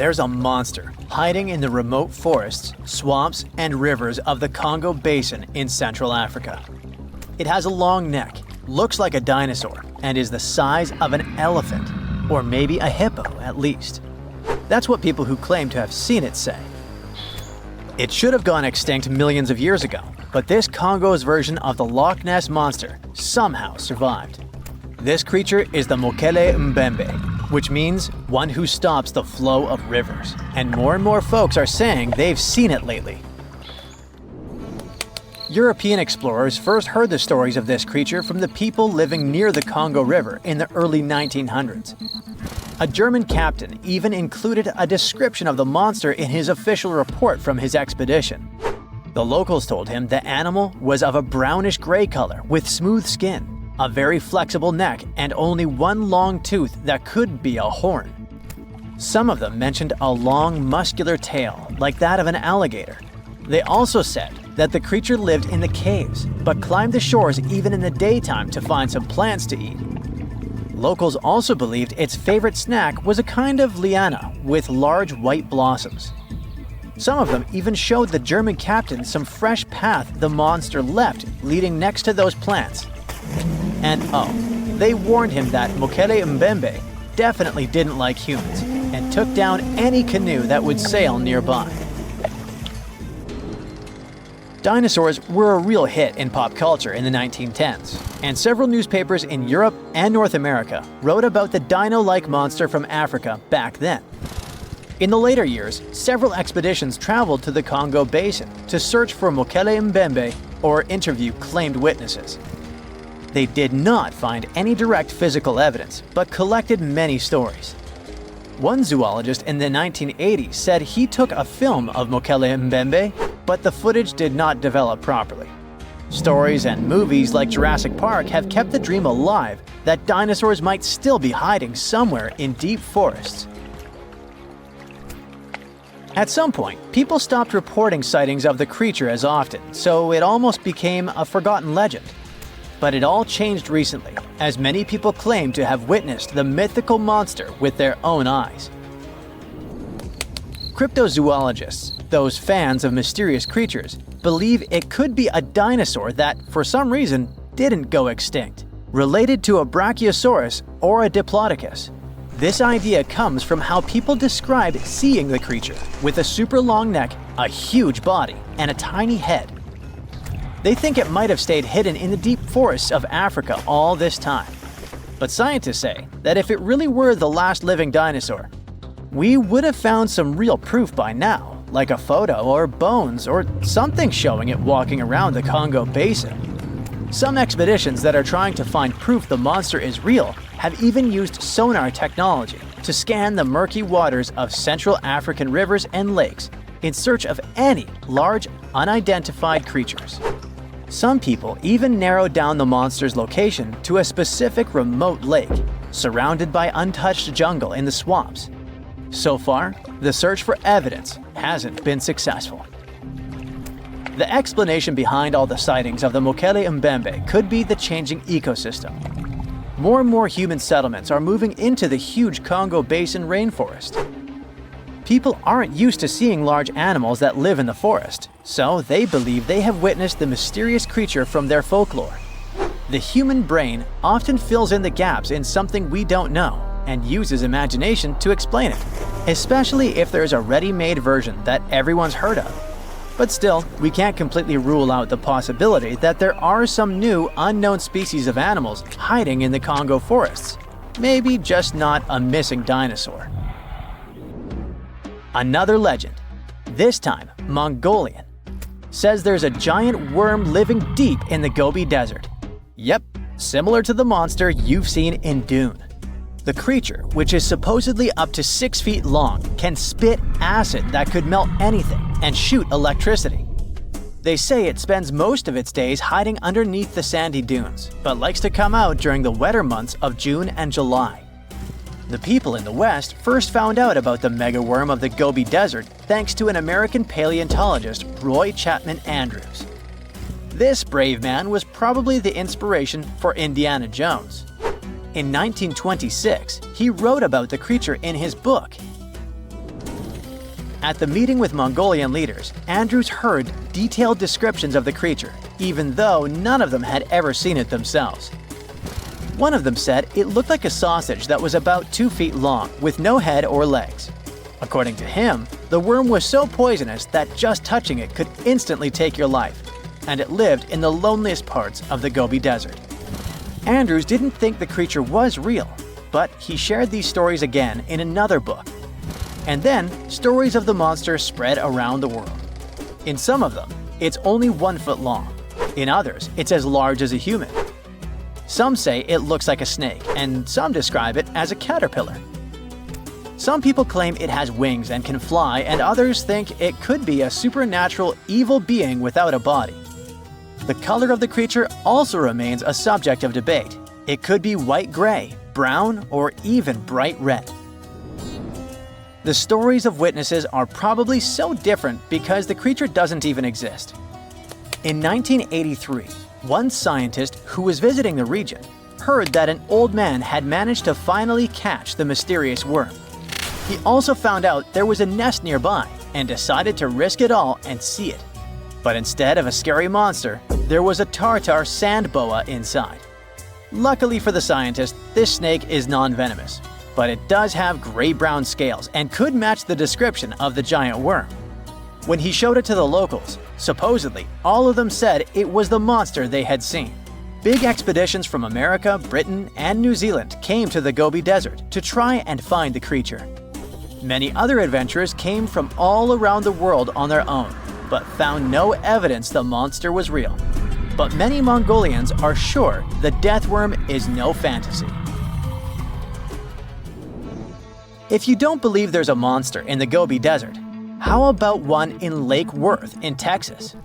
there's a monster hiding in the remote forests, swamps, and rivers of the Congo Basin in Central Africa. It has a long neck, looks like a dinosaur, and is the size of an elephant, or maybe a hippo at least. That's what people who claim to have seen it say. It should have gone extinct millions of years ago, but this Congo's version of the Loch Ness Monster somehow survived. This creature is the Mokele-mbembe, which means one who stops the flow of rivers, and more folks are saying they've seen it lately. European explorers first heard the stories of this creature from the people living near the Congo River in the early 1900s. A German captain even included a description of the monster in his official report from his expedition. The locals told him the animal was of a brownish-gray color with smooth skin, a very flexible neck, and only one long tooth that could be a horn. Some of them mentioned a long, muscular tail, like that of an alligator. They also said that the creature lived in the caves, but climbed the shores even in the daytime to find some plants to eat. Locals also believed its favorite snack was a kind of liana with large white blossoms. Some of them even showed the German captain some fresh path the monster left leading next to those plants. And they warned him that Mokele-mbembe definitely didn't like humans and took down any canoe that would sail nearby. Dinosaurs were a real hit in pop culture in the 1910s, and several newspapers in Europe and North America wrote about the dino-like monster from Africa back then. In the later years, several expeditions traveled to the Congo Basin to search for Mokele-mbembe or interview claimed witnesses. They did not find any direct physical evidence, but collected many stories. One zoologist in the 1980s said he took a film of Mokele-mbembe, but the footage did not develop properly. Stories and movies like Jurassic Park have kept the dream alive that dinosaurs might still be hiding somewhere in deep forests. At some point, people stopped reporting sightings of the creature as often, so it almost became a forgotten legend. But it all changed recently, as many people claim to have witnessed the mythical monster with their own eyes. Cryptozoologists, those fans of mysterious creatures, believe it could be a dinosaur that, for some reason, didn't go extinct, related to a brachiosaurus or a diplodocus. This idea comes from how people describe seeing the creature, with a super long neck, a huge body, and a tiny head. They think it might have stayed hidden in the deep forests of Africa all this time. But scientists say that if it really were the last living dinosaur, we would have found some real proof by now, like a photo or bones or something showing it walking around the Congo Basin. Some expeditions that are trying to find proof the monster is real have even used sonar technology to scan the murky waters of Central African rivers and lakes in search of any large, unidentified creatures. Some people even narrowed down the monster's location to a specific remote lake, surrounded by untouched jungle in the swamps. So far, the search for evidence hasn't been successful. The explanation behind all the sightings of the Mokele-mbembe could be the changing ecosystem. More and more human settlements are moving into the huge Congo Basin rainforest. People aren't used to seeing large animals that live in the forest, so they believe they have witnessed the mysterious creature from their folklore. The human brain often fills in the gaps in something we don't know and uses imagination to explain it, especially if there's a ready-made version that everyone's heard of. But still, we can't completely rule out the possibility that there are some new, unknown species of animals hiding in the Congo forests. Maybe just not a missing dinosaur. Another legend, this time Mongolian, says there's a giant worm living deep in the Gobi Desert. Yep, similar to the monster you've seen in Dune. The creature, which is supposedly up to 6 feet long, can spit acid that could melt anything and shoot electricity. They say it spends most of its days hiding underneath the sandy dunes, but likes to come out during the wetter months of June and July. The people in the West first found out about the megaworm of the Gobi Desert thanks to an American paleontologist, Roy Chapman Andrews. This brave man was probably the inspiration for Indiana Jones. In 1926, he wrote about the creature in his book. At the meeting with Mongolian leaders, Andrews heard detailed descriptions of the creature, even though none of them had ever seen it themselves. One of them said it looked like a sausage that was about 2 feet long, with no head or legs. According to him, the worm was so poisonous that just touching it could instantly take your life, and it lived in the loneliest parts of the Gobi Desert. Andrews didn't think the creature was real, but he shared these stories again in another book. And then, stories of the monster spread around the world. In some of them, it's only 1 foot long. In others, it's as large as a human. Some say it looks like a snake, and some describe it as a caterpillar. Some people claim it has wings and can fly, and others think it could be a supernatural evil being without a body. The color of the creature also remains a subject of debate. It could be white-gray, brown, or even bright red. The stories of witnesses are probably so different because the creature doesn't even exist. In 1983, one scientist who was visiting the region heard that an old man had managed to finally catch the mysterious worm. He also found out there was a nest nearby and decided to risk it all and see it. But instead of a scary monster, there was a tartar sand boa inside. Luckily for the scientist, this snake is non-venomous, but it does have gray-brown scales and could match the description of the giant worm. When he showed it to the locals, supposedly all of them said it was the monster they had seen. Big expeditions from America, Britain, and New Zealand came to the Gobi Desert to try and find the creature. Many other adventurers came from all around the world on their own, but found no evidence the monster was real. But many Mongolians are sure the death worm is no fantasy. If you don't believe there's a monster in the Gobi Desert, how about one in Lake Worth in Texas?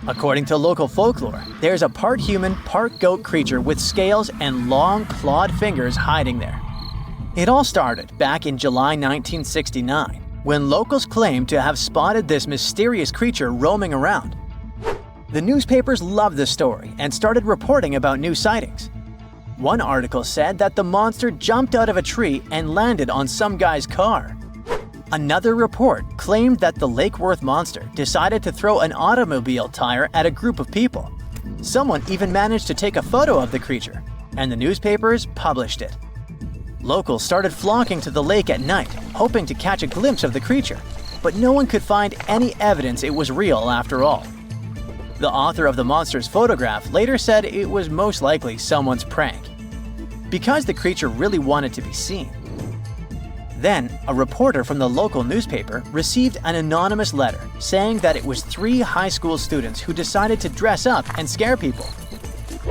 According to local folklore, there's a part human, part goat creature with scales and long clawed fingers hiding there. It all started back in July 1969, when locals claimed to have spotted this mysterious creature roaming around. The newspapers loved the story and started reporting about new sightings. One article said that the monster jumped out of a tree and landed on some guy's car. Another report claimed that the Lake Worth monster decided to throw an automobile tire at a group of people. Someone even managed to take a photo of the creature, and the newspapers published it. Locals started flocking to the lake at night, hoping to catch a glimpse of the creature, but no one could find any evidence it was real after all. The author of the monster's photograph later said it was most likely someone's prank, because the creature really wanted to be seen. Then, a reporter from the local newspaper received an anonymous letter saying that it was 3 high school students who decided to dress up and scare people.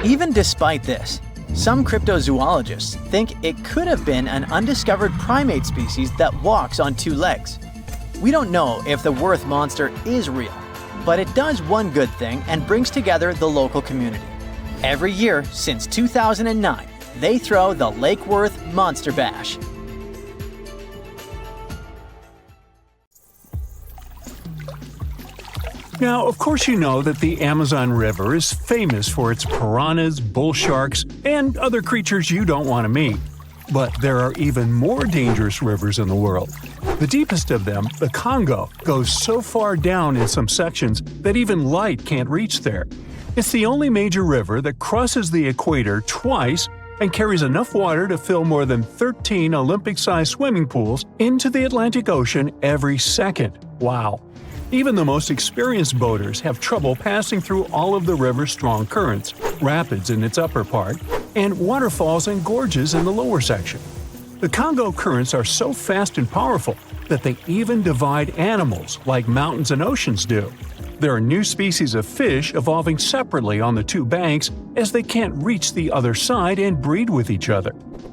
Even despite this, some cryptozoologists think it could have been an undiscovered primate species that walks on 2 legs. We don't know if the Worth monster is real, but it does one good thing and brings together the local community. Every year since 2009, they throw the Lake Worth Monster Bash. Now, of course you know that the Amazon River is famous for its piranhas, bull sharks, and other creatures you don't want to meet. But there are even more dangerous rivers in the world. The deepest of them, the Congo, goes so far down in some sections that even light can't reach there. It's the only major river that crosses the equator twice and carries enough water to fill more than 13 Olympic-sized swimming pools into the Atlantic Ocean every second. Wow! Even the most experienced boaters have trouble passing through all of the river's strong currents, rapids in its upper part, and waterfalls and gorges in the lower section. The Congo currents are so fast and powerful that they even divide animals like mountains and oceans do. There are new species of fish evolving separately on the 2 banks as they can't reach the other side and breed with each other.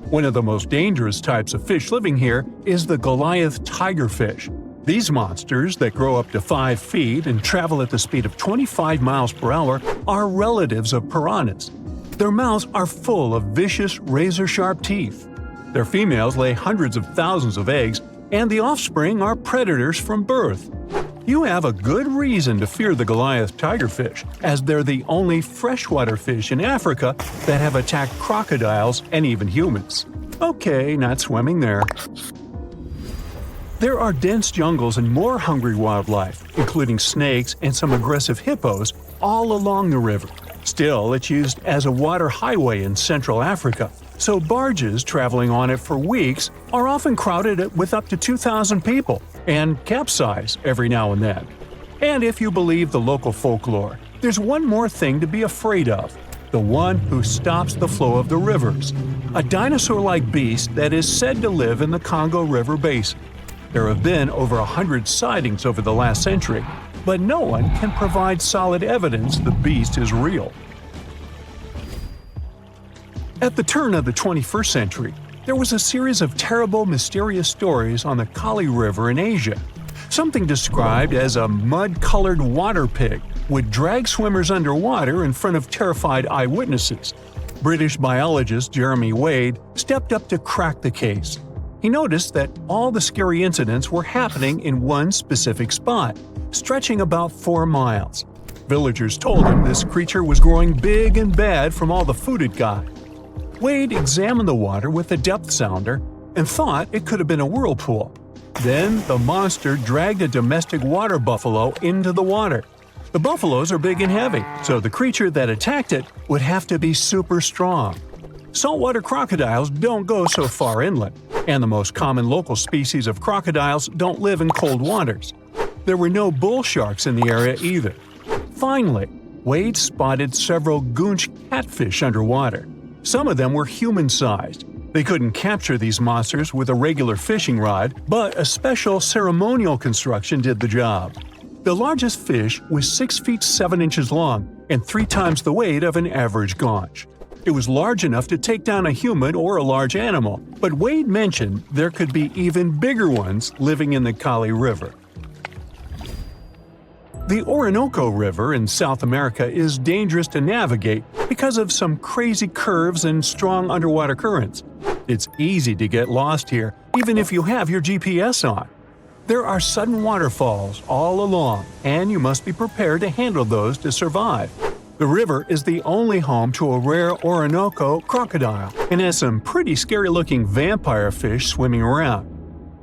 One of the most dangerous types of fish living here is the Goliath tigerfish. These monsters, that grow up to 5 feet and travel at the speed of 25 miles per hour, are relatives of piranhas. Their mouths are full of vicious, razor-sharp teeth. Their females lay hundreds of thousands of eggs, and the offspring are predators from birth. You have a good reason to fear the Goliath tigerfish, as they're the only freshwater fish in Africa that have attacked crocodiles and even humans. Okay, not swimming there. There are dense jungles and more hungry wildlife, including snakes and some aggressive hippos, all along the river. Still, it's used as a water highway in Central Africa, so barges traveling on it for weeks are often crowded with up to 2,000 people and capsize every now and then. And if you believe the local folklore, there's one more thing to be afraid of: the one who stops the flow of the rivers, a dinosaur-like beast that is said to live in the Congo River Basin. There have been over 100 sightings over the last century, but no one can provide solid evidence the beast is real. At the turn of the 21st century, there was a series of terrible, mysterious stories on the Kali River in Asia. Something described as a mud-colored water pig would drag swimmers underwater in front of terrified eyewitnesses. British biologist Jeremy Wade stepped up to crack the case. He noticed that all the scary incidents were happening in one specific spot, stretching about 4 miles. Villagers told him this creature was growing big and bad from all the food it got. Wade examined the water with a depth sounder and thought it could have been a whirlpool. Then the monster dragged a domestic water buffalo into the water. The buffaloes are big and heavy, so the creature that attacked it would have to be super strong. Saltwater crocodiles don't go so far inland, and the most common local species of crocodiles don't live in cold waters. There were no bull sharks in the area either. Finally, Wade spotted several goonch catfish underwater. Some of them were human-sized. They couldn't capture these monsters with a regular fishing rod, but a special ceremonial construction did the job. The largest fish was 6 feet 7 inches long and 3 times the weight of an average gaunch. It was large enough to take down a human or a large animal, but Wade mentioned there could be even bigger ones living in the Kali River. The Orinoco River in South America is dangerous to navigate because of some crazy curves and strong underwater currents. It's easy to get lost here, even if you have your GPS on. There are sudden waterfalls all along, and you must be prepared to handle those to survive. The river is the only home to a rare Orinoco crocodile and has some pretty scary-looking vampire fish swimming around.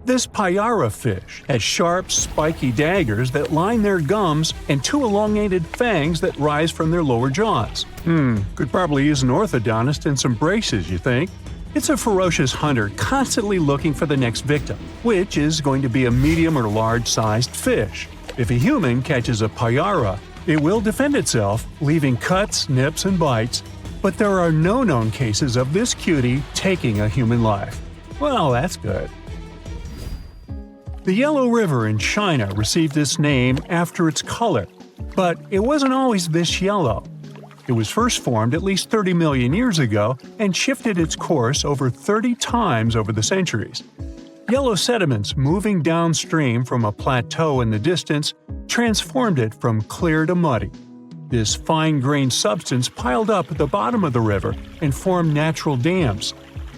This payara fish has sharp, spiky daggers that line their gums and 2 elongated fangs that rise from their lower jaws. Could probably use an orthodontist and some braces, you think? It's a ferocious hunter constantly looking for the next victim, which is going to be a medium or large-sized fish. If a human catches a payara, it will defend itself, leaving cuts, nips, and bites, but there are no known cases of this cutie taking a human life. Well, that's good. The Yellow River in China received its name after its color, but it wasn't always this yellow. It was first formed at least 30 million years ago and shifted its course over 30 times over the centuries. Yellow sediments moving downstream from a plateau in the distance transformed it from clear to muddy. This fine-grained substance piled up at the bottom of the river and formed natural dams.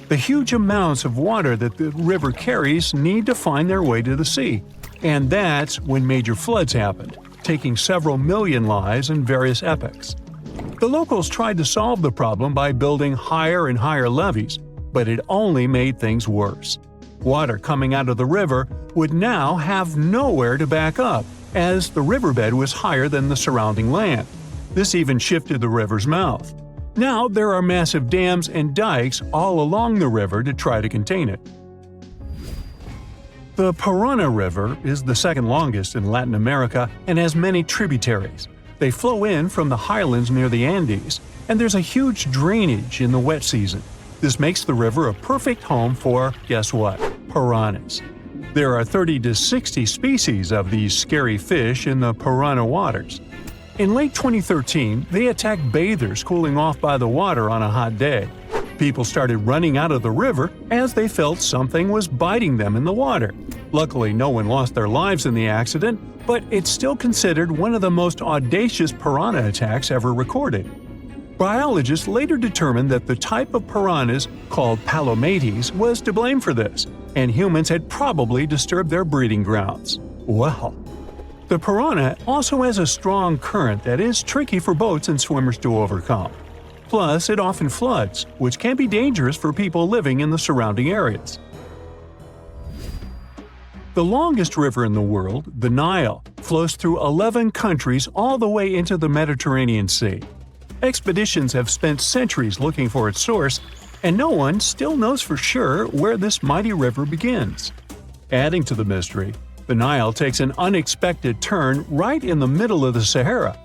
The huge amounts of water that the river carries need to find their way to the sea, and that's when major floods happened, taking several million lives in various epochs. The locals tried to solve the problem by building higher and higher levees, but it only made things worse. Water coming out of the river would now have nowhere to back up, as the riverbed was higher than the surrounding land. This even shifted the river's mouth. Now there are massive dams and dikes all along the river to try to contain it. The Parana River is the second longest in Latin America and has many tributaries. They flow in from the highlands near the Andes, and there's a huge drainage in the wet season. This makes the river a perfect home for, guess what, piranhas. There are 30 to 60 species of these scary fish in the Parana waters. In late 2013, they attacked bathers cooling off by the water on a hot day. People started running out of the river as they felt something was biting them in the water. Luckily, no one lost their lives in the accident, but it's still considered one of the most audacious piranha attacks ever recorded. Biologists later determined that the type of piranhas, called palomates, was to blame for this, and humans had probably disturbed their breeding grounds. Well, the piranha also has a strong current that is tricky for boats and swimmers to overcome. Plus, it often floods, which can be dangerous for people living in the surrounding areas. The longest river in the world, the Nile, flows through 11 countries all the way into the Mediterranean Sea. Expeditions have spent centuries looking for its source, and no one still knows for sure where this mighty river begins. Adding to the mystery, the Nile takes an unexpected turn right in the middle of the Sahara.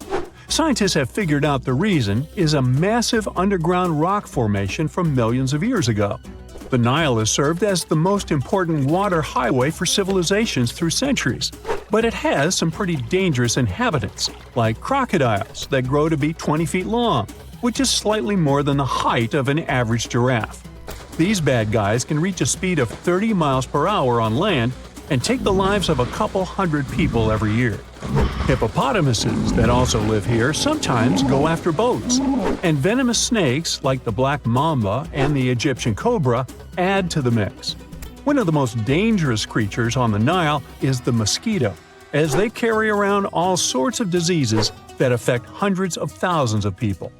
Scientists have figured out the reason is a massive underground rock formation from millions of years ago. The Nile has served as the most important water highway for civilizations through centuries, but it has some pretty dangerous inhabitants, like crocodiles that grow to be 20 feet long, which is slightly more than the height of an average giraffe. These bad guys can reach a speed of 30 miles per hour on land and take the lives of a couple hundred people every year. Hippopotamuses that also live here sometimes go after boats, and venomous snakes like the black mamba and the Egyptian cobra add to the mix. One of the most dangerous creatures on the Nile is the mosquito, as they carry around all sorts of diseases that affect hundreds of thousands of people.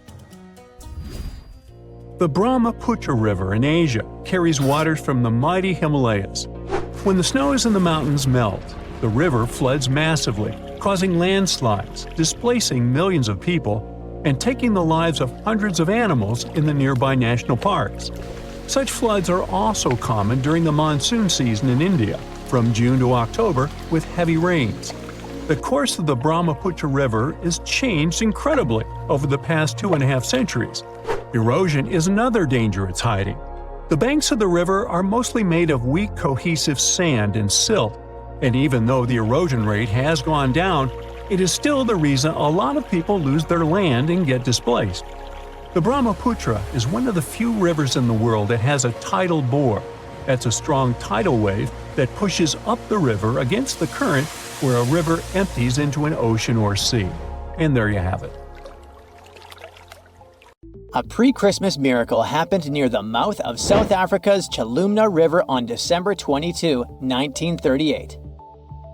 The Brahmaputra River in Asia carries waters from the mighty Himalayas. When the snows in the mountains melt, the river floods massively, causing landslides, displacing millions of people, and taking the lives of hundreds of animals in the nearby national parks. Such floods are also common during the monsoon season in India, from June to October, with heavy rains. The course of the Brahmaputra River is changed incredibly over the past 2.5 centuries. Erosion is another danger it's hiding. The banks of the river are mostly made of weak cohesive sand and silt, and even though the erosion rate has gone down, it is still the reason a lot of people lose their land and get displaced. The Brahmaputra is one of the few rivers in the world that has a tidal bore. That's a strong tidal wave that pushes up the river against the current where a river empties into an ocean or sea. And there you have it. A pre-Christmas miracle happened near the mouth of South Africa's Chilumna River on December 22, 1938.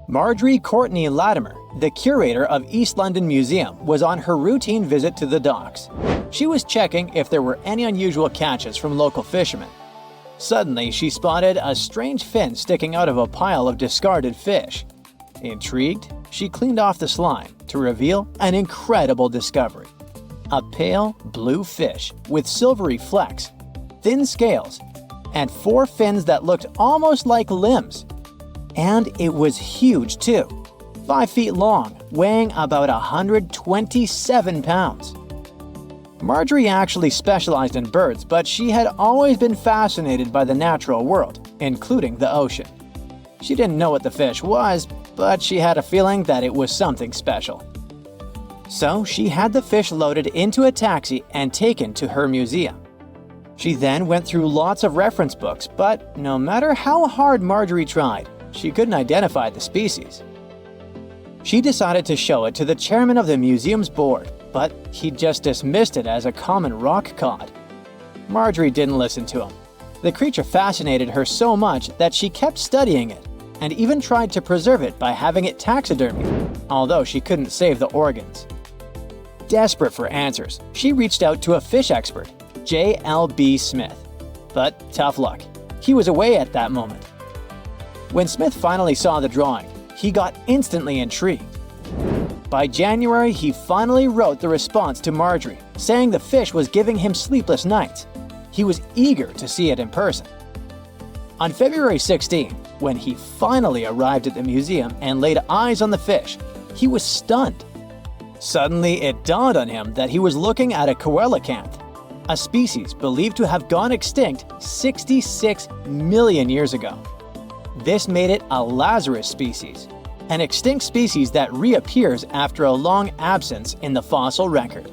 Marjorie Courtney Latimer, the curator of East London Museum, was on her routine visit to the docks. She was checking if there were any unusual catches from local fishermen. Suddenly, she spotted a strange fin sticking out of a pile of discarded fish. Intrigued, she cleaned off the slime to reveal an incredible discovery. A pale blue fish with silvery flecks, thin scales, and 4 fins that looked almost like limbs. And it was huge too, 5 feet long, weighing about 127 pounds. Marjorie actually specialized in birds, but she had always been fascinated by the natural world, including the ocean. She didn't know what the fish was, but she had a feeling that it was something special. So she had the fish loaded into a taxi and taken to her museum. She then went through lots of reference books, but no matter how hard Marjorie tried, she couldn't identify the species. She decided to show it to the chairman of the museum's board, but he just dismissed it as a common rock cod. Marjorie didn't listen to him. The creature fascinated her so much that she kept studying it, and even tried to preserve it by having it taxidermied, although she couldn't save the organs. Desperate for answers, she reached out to a fish expert, J.L.B. Smith. But tough luck, he was away at that moment. When Smith finally saw the drawing, he got instantly intrigued. By January, he finally wrote the response to Marjorie, saying the fish was giving him sleepless nights. He was eager to see it in person. On February 16, when he finally arrived at the museum and laid eyes on the fish, he was stunned. Suddenly, it dawned on him that he was looking at a coelacanth, a species believed to have gone extinct 66 million years ago. This made it a Lazarus species, an extinct species that reappears after a long absence in the fossil record.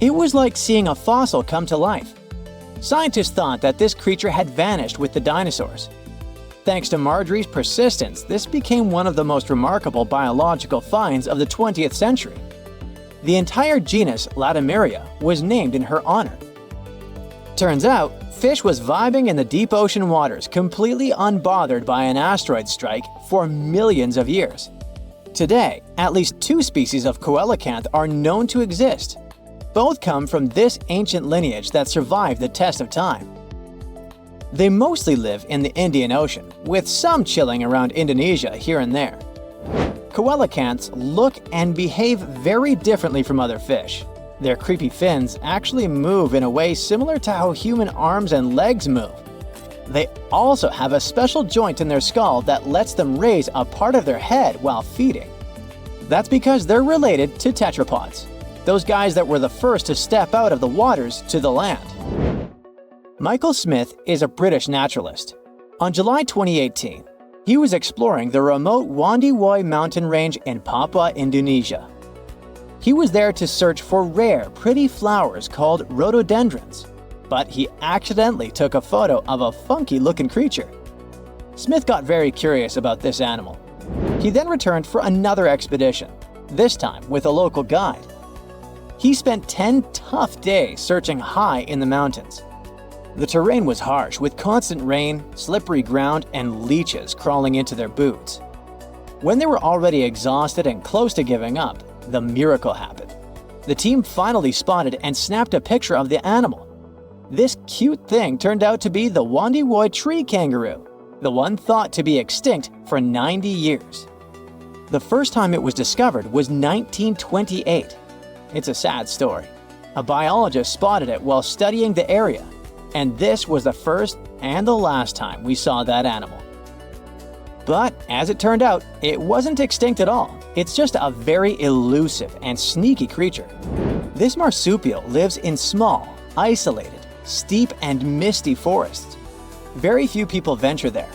It was like seeing a fossil come to life. Scientists thought that this creature had vanished with the dinosaurs. Thanks to Marjorie's persistence, this became one of the most remarkable biological finds of the 20th century. The entire genus Latimeria was named in her honor. Turns out, fish was vibing in the deep ocean waters completely unbothered by an asteroid strike for millions of years. Today, at least 2 species of coelacanth are known to exist. Both come from this ancient lineage that survived the test of time. They mostly live in the Indian Ocean, with some chilling around Indonesia here and there. Coelacanths look and behave very differently from other fish. Their creepy fins actually move in a way similar to how human arms and legs move. They also have a special joint in their skull that lets them raise a part of their head while feeding. That's because they're related to tetrapods, those guys that were the first to step out of the waters to the land. Michael Smith is a British naturalist. On July 2018, he was exploring the remote Wondiwoi mountain range in Papua, Indonesia. He was there to search for rare, pretty flowers called rhododendrons, but he accidentally took a photo of a funky-looking creature. Smith got very curious about this animal. He then returned for another expedition, this time with a local guide. He spent 10 tough days searching high in the mountains. The terrain was harsh, with constant rain, slippery ground, and leeches crawling into their boots. When they were already exhausted and close to giving up, the miracle happened. The team finally spotted and snapped a picture of the animal. This cute thing turned out to be the Wondiwoi tree kangaroo, the one thought to be extinct for 90 years. The first time it was discovered was 1928. It's a sad story. A biologist spotted it while studying the area, and this was the first and the last time we saw that animal. But as it turned out, it wasn't extinct at all. It's just a very elusive and sneaky creature. This marsupial lives in small, isolated, steep and misty forests. Very few people venture there,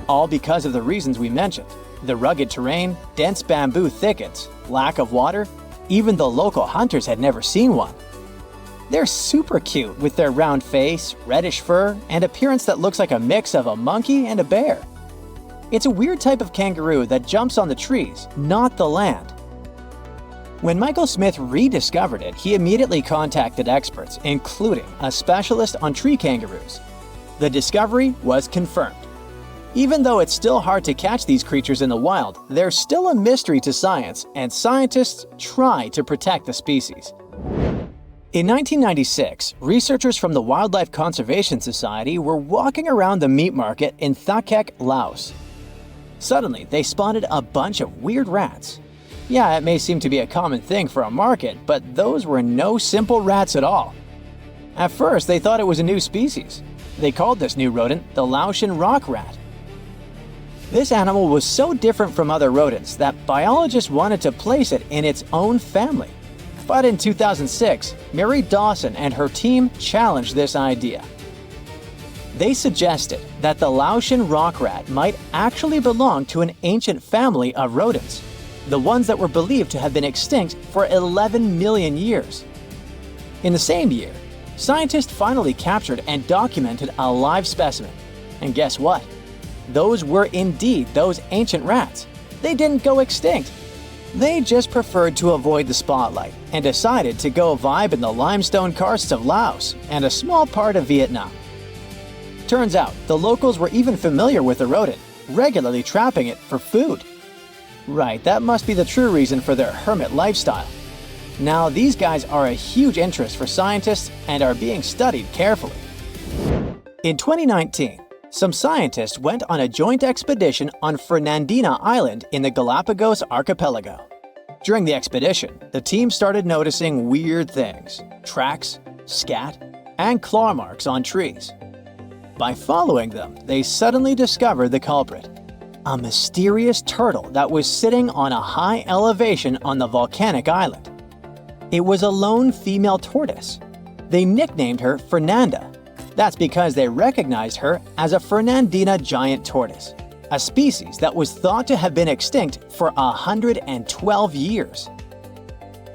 all because of the reasons we mentioned: the rugged terrain, dense bamboo thickets, lack of water. Even the local hunters had never seen one. They're super cute with their round face, reddish fur, and appearance that looks like a mix of a monkey and a bear. It's a weird type of kangaroo that jumps on the trees, not the land. When Michael Smith rediscovered it, he immediately contacted experts, including a specialist on tree kangaroos. The discovery was confirmed. Even though it's still hard to catch these creatures in the wild, they're still a mystery to science, and scientists try to protect the species. In 1996, researchers from the Wildlife Conservation Society were walking around the meat market in Thakek, Laos. Suddenly, they spotted a bunch of weird rats. Yeah, it may seem to be a common thing for a market, but those were no simple rats at all. At first, they thought it was a new species. They called this new rodent the Laotian rock rat. This animal was so different from other rodents that biologists wanted to place it in its own family. But in 2006, Mary Dawson and her team challenged this idea. They suggested that the Laotian rock rat might actually belong to an ancient family of rodents, the ones that were believed to have been extinct for 11 million years. In the same year, scientists finally captured and documented a live specimen. And guess what? Those were indeed those ancient rats. They didn't go extinct. They just preferred to avoid the spotlight and decided to go vibe in the limestone karsts of Laos and a small part of Vietnam. Turns out, the locals were even familiar with the rodent, regularly trapping it for food. Right, that must be the true reason for their hermit lifestyle. Now, these guys are a huge interest for scientists and are being studied carefully. In 2019, some scientists went on a joint expedition on Fernandina Island in the Galapagos archipelago. During the expedition, the team started noticing weird things: tracks, scat, and claw marks on trees. By following them, they suddenly discovered the culprit: a mysterious turtle that was sitting on a high elevation on the volcanic island. It was a lone female tortoise. They nicknamed her Fernanda. That's because they recognized her as a Fernandina giant tortoise, a species that was thought to have been extinct for 112 years.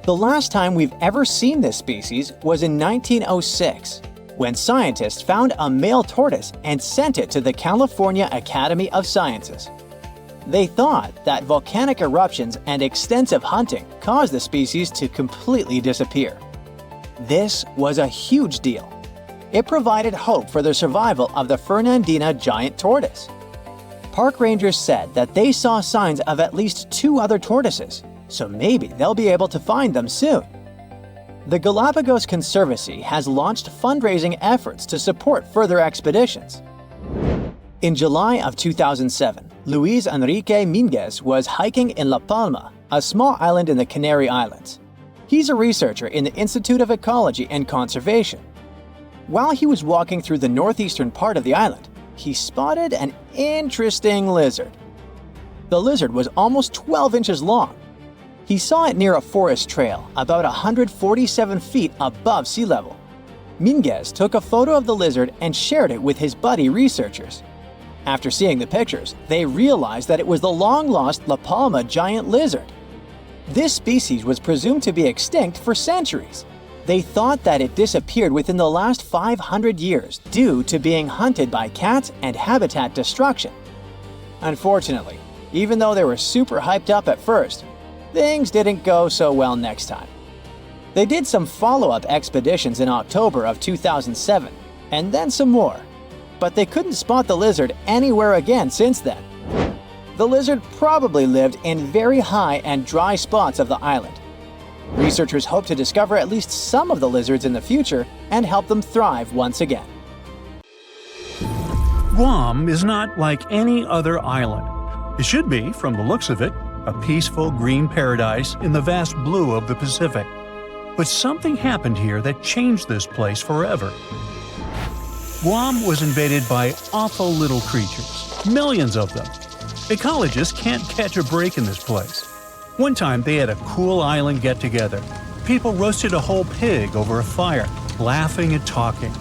The last time we've ever seen this species was in 1906, when scientists found a male tortoise and sent it to the California Academy of Sciences. They thought that volcanic eruptions and extensive hunting caused the species to completely disappear. This was a huge deal. It provided hope for the survival of the Fernandina giant tortoise. Park rangers said that they saw signs of at least 2 other tortoises, so maybe they'll be able to find them soon. The Galapagos Conservancy has launched fundraising efforts to support further expeditions. In July of 2007, Luis Enrique Minguez was hiking in La Palma, a small island in the Canary Islands. He's a researcher in the Institute of Ecology and Conservation. While he was walking through the northeastern part of the island, he spotted an interesting lizard. The lizard was almost 12 inches long. He saw it near a forest trail, about 147 feet above sea level. Minguez took a photo of the lizard and shared it with his buddy researchers. After seeing the pictures, they realized that it was the long-lost La Palma giant lizard. This species was presumed to be extinct for centuries. They thought that it disappeared within the last 500 years due to being hunted by cats and habitat destruction. Unfortunately, even though they were super hyped up at first, things didn't go so well next time. They did some follow-up expeditions in October of 2007, and then some more, but they couldn't spot the lizard anywhere again since then. The lizard probably lived in very high and dry spots of the island. Researchers hope to discover at least some of the lizards in the future and help them thrive once again. Guam is not like any other island. It should be, from the looks of it, a peaceful green paradise in the vast blue of the Pacific. But something happened here that changed this place forever. Guam was invaded by awful little creatures, millions of them. Ecologists can't catch a break in this place. One time they had a cool island get-together. People roasted a whole pig over a fire, laughing and talking.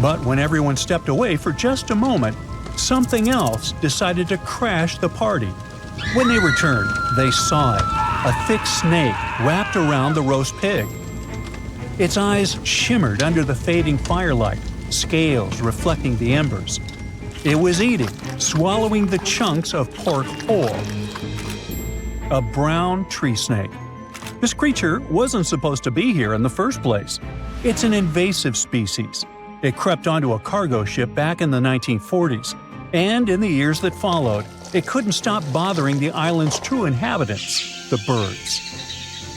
But when everyone stepped away for just a moment, something else decided to crash the party. When they returned, they saw it, a thick snake wrapped around the roast pig. Its eyes shimmered under the fading firelight, scales reflecting the embers. It was eating, swallowing the chunks of pork whole. A brown tree snake. This creature wasn't supposed to be here in the first place. It's an invasive species. It crept onto a cargo ship back in the 1940s, and in the years that followed, it couldn't stop bothering the island's true inhabitants, the birds.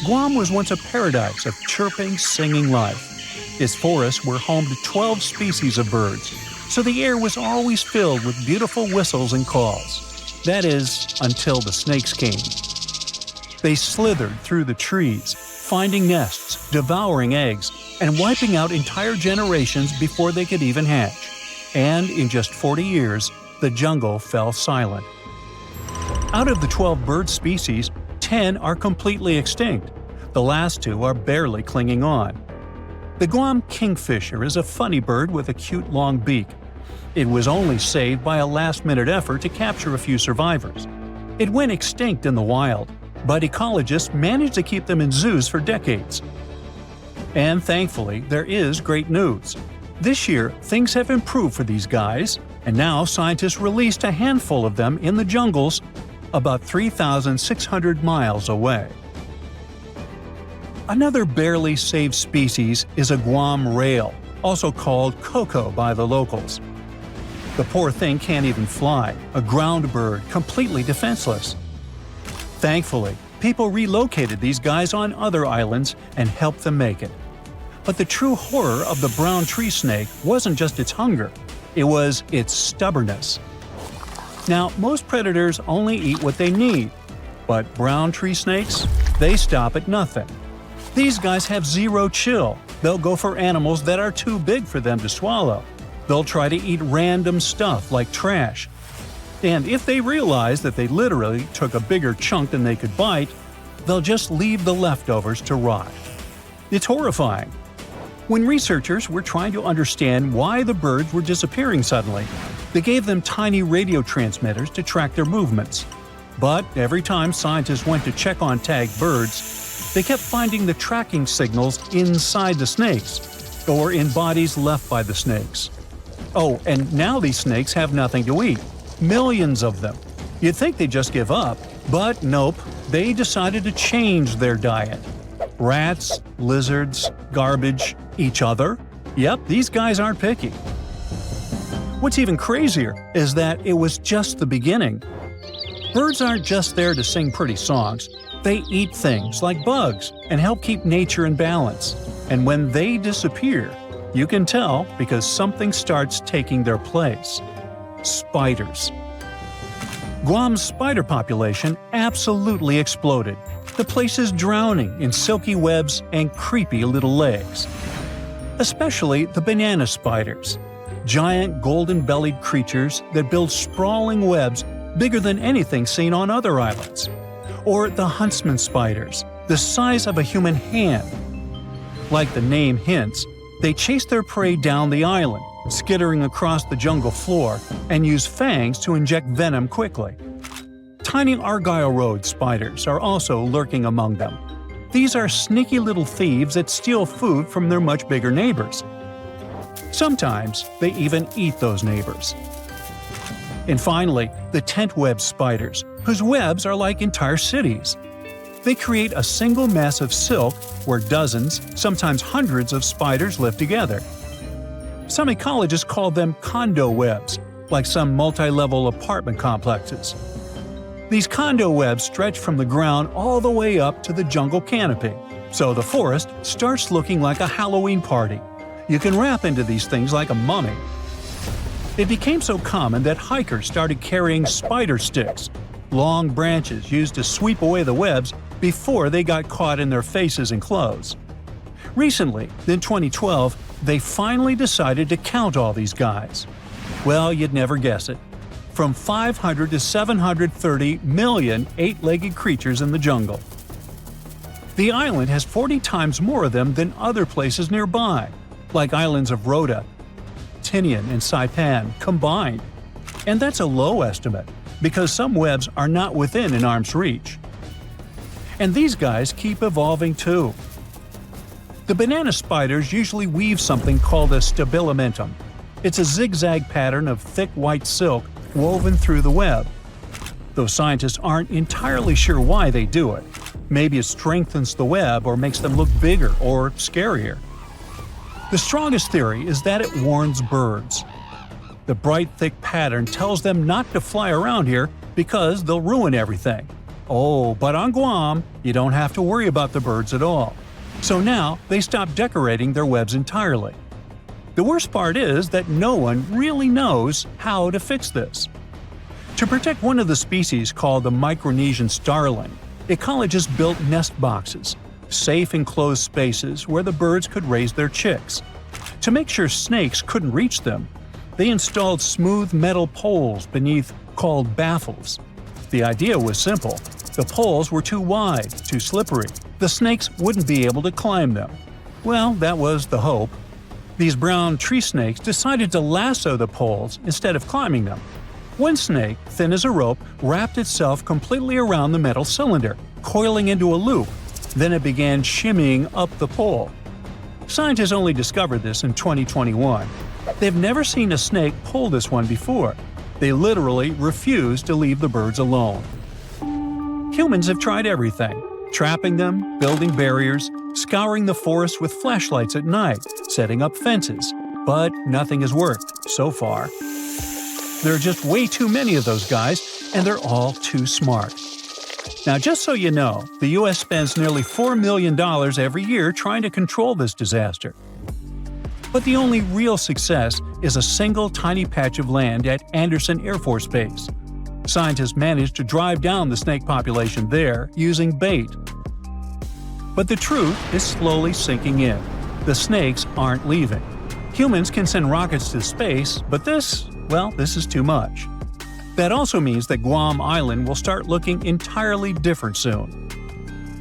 Guam was once a paradise of chirping, singing life. Its forests were home to 12 species of birds, so the air was always filled with beautiful whistles and calls. That is, until the snakes came. They slithered through the trees, finding nests, devouring eggs, and wiping out entire generations before they could even hatch. And in just 40 years, the jungle fell silent. Out of the 12 bird species, 10 are completely extinct. The last 2 are barely clinging on. The Guam kingfisher is a funny bird with a cute long beak. It was only saved by a last-minute effort to capture a few survivors. It went extinct in the wild, but ecologists managed to keep them in zoos for decades. And thankfully, there is great news. This year, things have improved for these guys, and now scientists released a handful of them in the jungles about 3,600 miles away. Another barely saved species is a Guam rail, also called coco by the locals. The poor thing can't even fly, a ground bird completely defenseless. Thankfully, people relocated these guys on other islands and helped them make it. But the true horror of the brown tree snake wasn't just its hunger, it was its stubbornness. Now, most predators only eat what they need, but brown tree snakes, they stop at nothing. These guys have zero chill. They'll go for animals that are too big for them to swallow. They'll try to eat random stuff like trash. And if they realize that they literally took a bigger chunk than they could bite, they'll just leave the leftovers to rot. It's horrifying. When researchers were trying to understand why the birds were disappearing suddenly, they gave them tiny radio transmitters to track their movements. But every time scientists went to check on tagged birds, they kept finding the tracking signals inside the snakes, or in bodies left by the snakes. Oh, and now these snakes have nothing to eat. Millions of them. You'd think they'd just give up, but nope, they decided to change their diet. Rats, lizards, garbage, each other. Yep, these guys aren't picky. What's even crazier is that it was just the beginning. Birds aren't just there to sing pretty songs. They eat things like bugs and help keep nature in balance. And when they disappear, you can tell because something starts taking their place. spiders. Guam's spider population absolutely exploded. The place is drowning in silky webs and creepy little legs. Especially the banana spiders, giant golden-bellied creatures that build sprawling webs bigger than anything seen on other islands. Or the huntsman spiders, the size of a human hand. Like the name hints, they chase their prey down the island, skittering across the jungle floor, and use fangs to inject venom quickly. Tiny Argyle Road spiders are also lurking among them. These are sneaky little thieves that steal food from their much bigger neighbors. Sometimes they even eat those neighbors. And finally, the tent web spiders, whose webs are like entire cities. They create a single mass of silk where dozens, sometimes hundreds of spiders live together. Some ecologists call them condo webs, like some multi-level apartment complexes. These condo webs stretch from the ground all the way up to the jungle canopy, so the forest starts looking like a Halloween party. You can wrap into these things like a mummy. It became so common that hikers started carrying spider sticks, long branches used to sweep away the webs before they got caught in their faces and clothes. Recently, in 2012, they finally decided to count all these guys. Well, you'd never guess it. From 500 to 730 million eight-legged creatures in the jungle. The island has 40 times more of them than other places nearby, like islands of Rota, Tinian, and Saipan combined. And that's a low estimate, because some webs are not within an arm's reach. And these guys keep evolving too. The banana spiders usually weave something called a stabilimentum. It's a zigzag pattern of thick white silk woven through the web. Though scientists aren't entirely sure why they do it. Maybe it strengthens the web or makes them look bigger or scarier. The strongest theory is that it warns birds. The bright, thick pattern tells them not to fly around here because they'll ruin everything. Oh, but on Guam, you don't have to worry about the birds at all. So now they stop decorating their webs entirely. The worst part is that no one really knows how to fix this. To protect one of the species called the Micronesian starling, ecologists built nest boxes, safe enclosed spaces where the birds could raise their chicks. To make sure snakes couldn't reach them, they installed smooth metal poles beneath called baffles. The idea was simple. The poles were too wide, too slippery. The snakes wouldn't be able to climb them. Well, that was the hope. These brown tree snakes decided to lasso the poles instead of climbing them. One snake, thin as a rope, wrapped itself completely around the metal cylinder, coiling into a loop. Then it began shimmying up the pole. Scientists only discovered this in 2021. They've never seen a snake pull this one before. They literally refuse to leave the birds alone. Humans have tried everything. Trapping them, building barriers, scouring the forest with flashlights at night, setting up fences. But nothing has worked, so far. There are just way too many of those guys, and they're all too smart. Now, just so you know, the U.S. spends nearly $4 million every year trying to control this disaster. But the only real success is a single tiny patch of land at Andersen Air Force Base. Scientists managed to drive down the snake population there using bait. But the truth is slowly sinking in. The snakes aren't leaving. Humans can send rockets to space, but this is too much. That also means that Guam Island will start looking entirely different soon.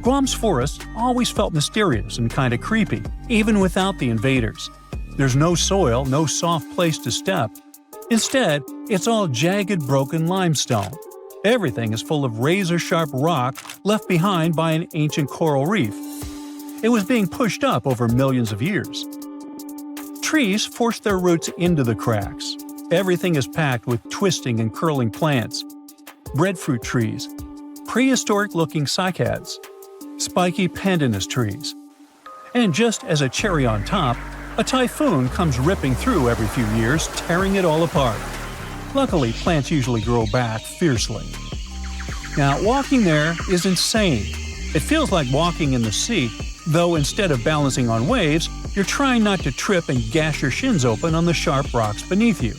Guam's forests always felt mysterious and kind of creepy, even without the invaders. There's no soil, no soft place to step. Instead, it's all jagged, broken limestone. Everything is full of razor-sharp rock left behind by an ancient coral reef. It was being pushed up over millions of years. Trees force their roots into the cracks. Everything is packed with twisting and curling plants. Breadfruit trees, prehistoric-looking cycads, spiky pandanus trees. And just as a cherry on top, a typhoon comes ripping through every few years, tearing it all apart. Luckily, plants usually grow back fiercely. Now, walking there is insane. It feels like walking in the sea, though instead of balancing on waves, you're trying not to trip and gash your shins open on the sharp rocks beneath you.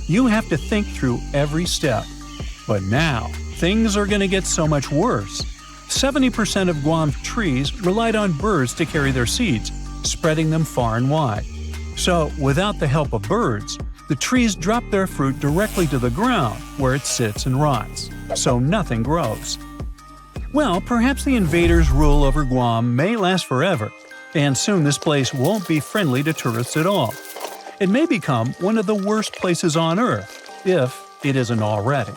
you have to think through every step. But now, things are going to get so much worse. 70% of Guam trees relied on birds to carry their seeds, spreading them far and wide. So, without the help of birds, the trees drop their fruit directly to the ground where it sits and rots, so nothing grows. Well, perhaps the invaders' rule over Guam may last forever, and soon this place won't be friendly to tourists at all. It may become one of the worst places on Earth, if it isn't already.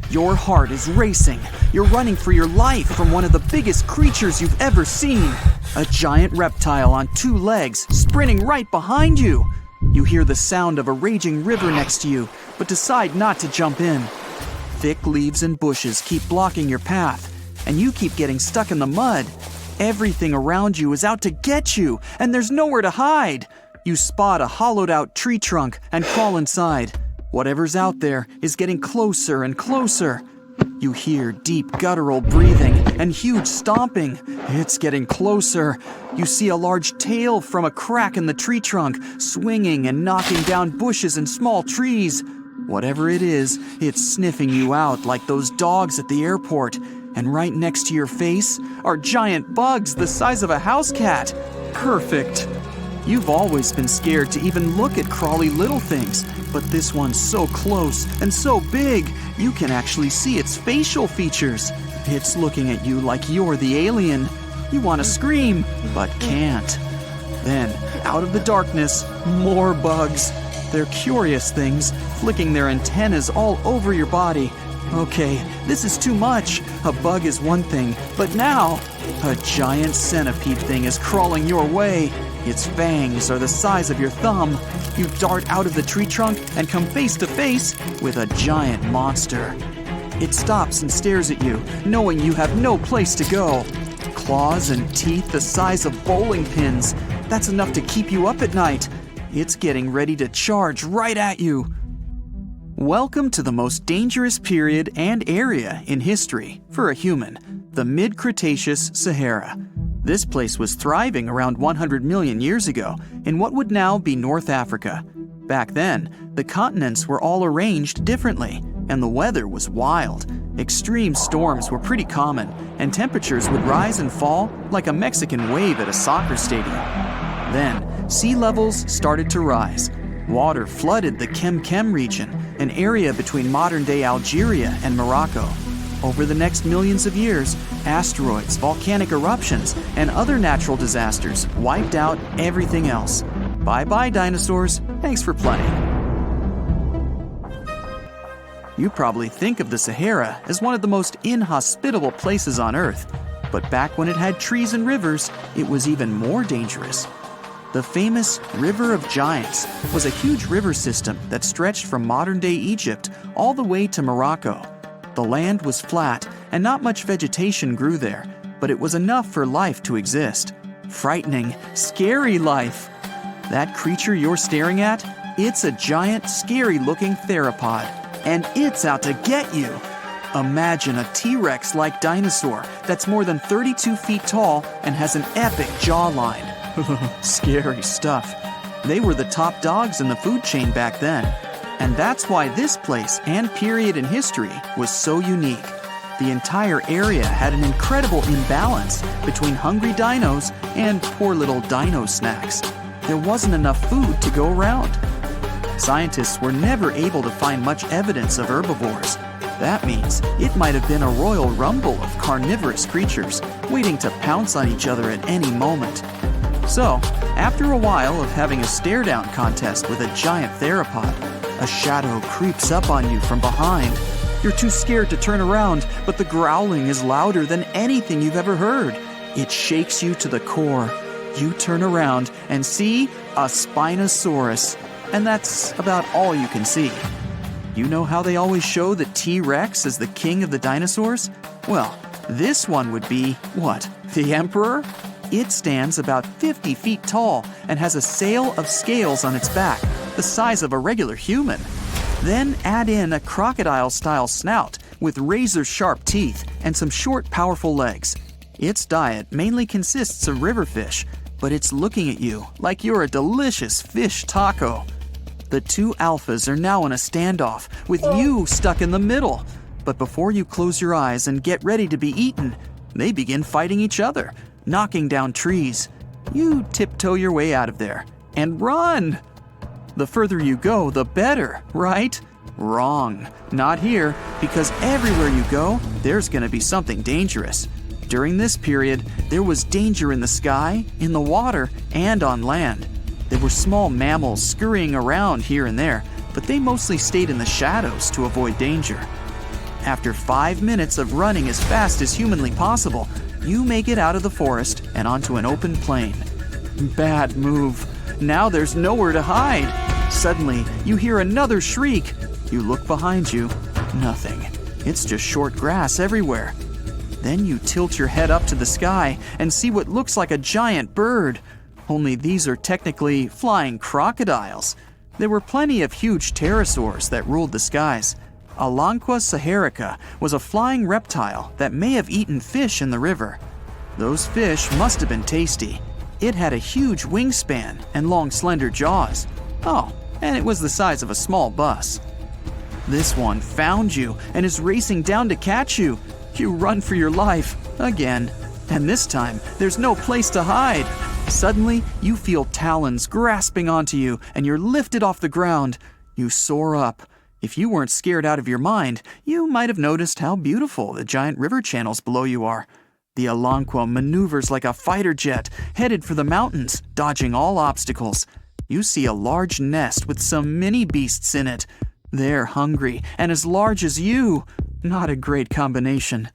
Your heart is racing. You're running for your life from one of the biggest creatures you've ever seen. A giant reptile on 2 legs, sprinting right behind you. You hear the sound of a raging river next to you, but decide not to jump in. Thick leaves and bushes keep blocking your path, and you keep getting stuck in the mud. Everything around you is out to get you, and there's nowhere to hide. You spot a hollowed-out tree trunk and crawl inside. Whatever's out there is getting closer and closer. You hear deep guttural breathing and huge stomping. It's getting closer. You see a large tail from a crack in the tree trunk, swinging and knocking down bushes and small trees. Whatever it is, it's sniffing you out like those dogs at the airport. And right next to your face are giant bugs the size of a house cat. Perfect. You've always been scared to even look at crawly little things, but this one's so close and so big, you can actually see its facial features. It's looking at you like you're the alien. You want to scream, but can't. Then, out of the darkness, more bugs. They're curious things, flicking their antennas all over your body. Okay, this is too much. A bug is one thing, but now, a giant centipede thing is crawling your way. Its fangs are the size of your thumb. You dart out of the tree trunk and come face to face with a giant monster. It stops and stares at you, knowing you have no place to go. Claws and teeth the size of bowling pins. That's enough to keep you up at night. It's getting ready to charge right at you. Welcome to the most dangerous period and area in history for a human, the mid-Cretaceous Sahara. This place was thriving around 100 million years ago in what would now be North Africa. Back then, the continents were all arranged differently, and the weather was wild. Extreme storms were pretty common, and temperatures would rise and fall like a Mexican wave at a soccer stadium. Then, sea levels started to rise. Water flooded the Kem region, an area between modern-day Algeria and Morocco. Over the next millions of years, asteroids, volcanic eruptions, and other natural disasters wiped out everything else. Bye-bye, dinosaurs. Thanks for playing. You probably think of the Sahara as one of the most inhospitable places on Earth, but back when it had trees and rivers, it was even more dangerous. The famous River of Giants was a huge river system that stretched from modern-day Egypt all the way to Morocco. The land was flat and not much vegetation grew there, but it was enough for life to exist. Frightening, scary life. That creature you're staring at, it's a giant, scary-looking theropod, and it's out to get you. Imagine a T-Rex-like dinosaur that's more than 32 feet tall and has an epic jawline. Scary stuff. They were the top dogs in the food chain back then. And that's why this place and period in history was so unique. The entire area had an incredible imbalance between hungry dinos and poor little dino snacks. There wasn't enough food to go around. Scientists were never able to find much evidence of herbivores. That means it might have been a royal rumble of carnivorous creatures waiting to pounce on each other at any moment. So, after a while of having a stare-down contest with a giant theropod, a shadow creeps up on you from behind. You're too scared to turn around, but the growling is louder than anything you've ever heard. It shakes you to the core. You turn around and see a Spinosaurus, and that's about all you can see. You know how they always show the T-Rex as the king of the dinosaurs? Well, this one would be, what, the emperor? It stands about 50 feet tall and has a sail of scales on its back, the size of a regular human. Then add in a crocodile-style snout with razor-sharp teeth and some short, powerful legs. Its diet mainly consists of river fish, but it's looking at you like you're a delicious fish taco. The two alphas are now in a standoff, with you stuck in the middle. But before you close your eyes and get ready to be eaten, they begin fighting each other, knocking down trees. You tiptoe your way out of there and run. The further you go, the better, right? Wrong. Not here, because everywhere you go, there's going to be something dangerous. During this period, there was danger in the sky, in the water, and on land. There were small mammals scurrying around here and there, but they mostly stayed in the shadows to avoid danger. After 5 minutes of running as fast as humanly possible, you make it out of the forest and onto an open plain. Bad move. Now there's nowhere to hide. Suddenly, you hear another shriek. You look behind you. Nothing. It's just short grass everywhere. Then you tilt your head up to the sky and see what looks like a giant bird. Only these are technically flying crocodiles. There were plenty of huge pterosaurs that ruled the skies. Alanqua saharica was a flying reptile that may have eaten fish in the river. Those fish must have been tasty. It had a huge wingspan and long, slender jaws. Oh, and it was the size of a small bus. This one found you and is racing down to catch you. You run for your life, again. And this time, there's no place to hide. Suddenly, you feel talons grasping onto you and you're lifted off the ground. You soar up. If you weren't scared out of your mind, you might have noticed how beautiful the giant river channels below you are. The Alanqua maneuvers like a fighter jet, headed for the mountains, dodging all obstacles. You see a large nest with some mini beasts in it. They're hungry and as large as you. Not a great combination.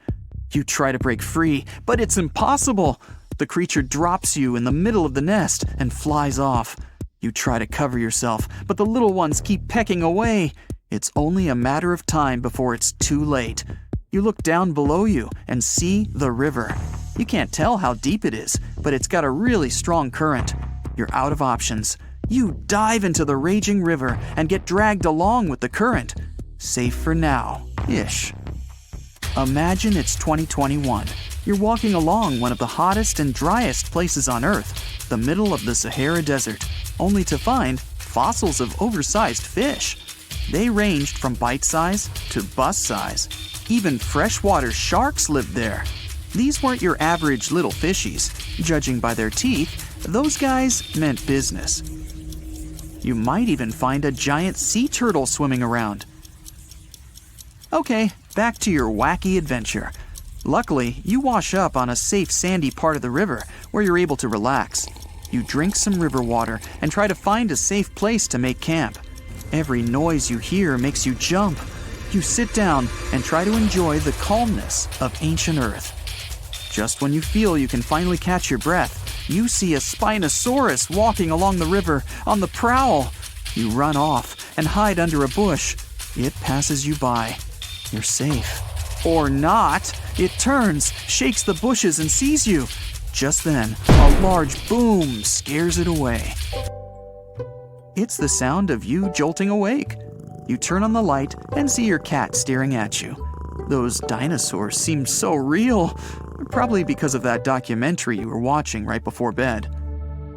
You try to break free, but it's impossible. The creature drops you in the middle of the nest and flies off. You try to cover yourself, but the little ones keep pecking away. It's only a matter of time before it's too late. You look down below you and see the river. You can't tell how deep it is, but it's got a really strong current. You're out of options. You dive into the raging river and get dragged along with the current. Safe for now-ish. Imagine it's 2021. You're walking along one of the hottest and driest places on Earth, the middle of the Sahara Desert, only to find fossils of oversized fish. They ranged from bite size to bus size. Even freshwater sharks lived there. These weren't your average little fishies. Judging by their teeth, those guys meant business. You might even find a giant sea turtle swimming around. Okay, back to your wacky adventure. Luckily, you wash up on a safe sandy part of the river where you're able to relax. You drink some river water and try to find a safe place to make camp. Every noise you hear makes you jump. You sit down and try to enjoy the calmness of ancient Earth. Just when you feel you can finally catch your breath, you see a Spinosaurus walking along the river on the prowl. You run off and hide under a bush. It passes you by. You're safe. Or not. It turns, shakes the bushes and sees you. Just then, a large boom scares it away. It's the sound of you jolting awake. You turn on the light and see your cat staring at you. Those dinosaurs seem so real, probably because of that documentary you were watching right before bed.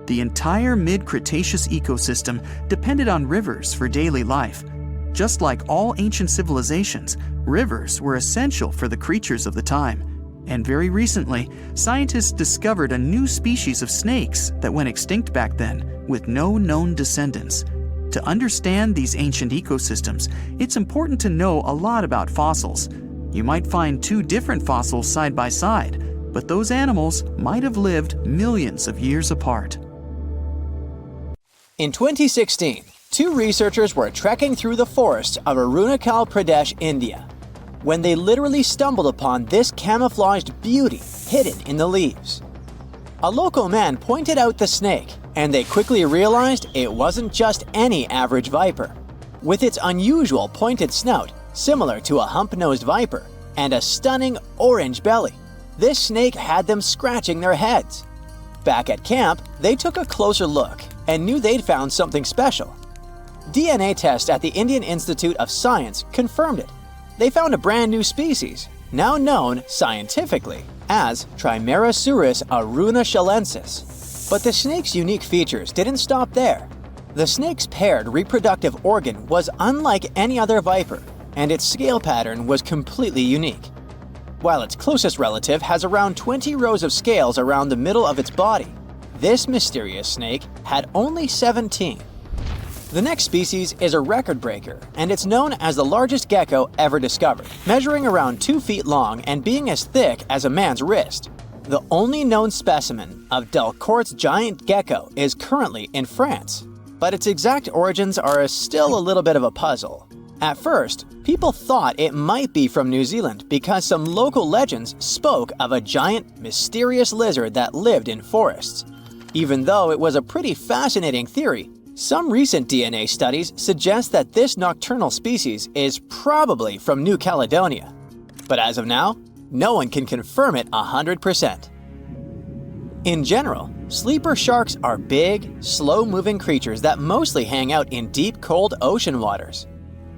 The entire mid-Cretaceous ecosystem depended on rivers for daily life. Just like all ancient civilizations, rivers were essential for the creatures of the time. And very recently, scientists discovered a new species of snakes that went extinct back then, with no known descendants. To understand these ancient ecosystems, it's important to know a lot about fossils. You might find two different fossils side by side, but those animals might have lived millions of years apart. In 2016, two researchers were trekking through the forests of Arunachal Pradesh, India, when they literally stumbled upon this camouflaged beauty hidden in the leaves. A local man pointed out the snake, and they quickly realized it wasn't just any average viper. With its unusual pointed snout, similar to a hump-nosed viper, and a stunning orange belly, this snake had them scratching their heads. Back at camp, they took a closer look and knew they'd found something special. DNA tests at the Indian Institute of Science confirmed it. They found a brand new species, now known scientifically as Trimeresurus arunachalensis. But the snake's unique features didn't stop there. The snake's paired reproductive organ was unlike any other viper, and its scale pattern was completely unique. While its closest relative has around 20 rows of scales around the middle of its body, this mysterious snake had only 17. The next species is a record breaker, and it's known as the largest gecko ever discovered, measuring around 2 feet long and being as thick as a man's wrist. The only known specimen of Delcourt's giant gecko is currently in France, but its exact origins are still a little bit of a puzzle. At first, people thought it might be from New Zealand because some local legends spoke of a giant, mysterious lizard that lived in forests. Even though it was a pretty fascinating theory, some recent DNA studies suggest that this nocturnal species is probably from New Caledonia. But as of now, no one can confirm it 100%. In general, sleeper sharks are big, slow-moving creatures that mostly hang out in deep, cold ocean waters.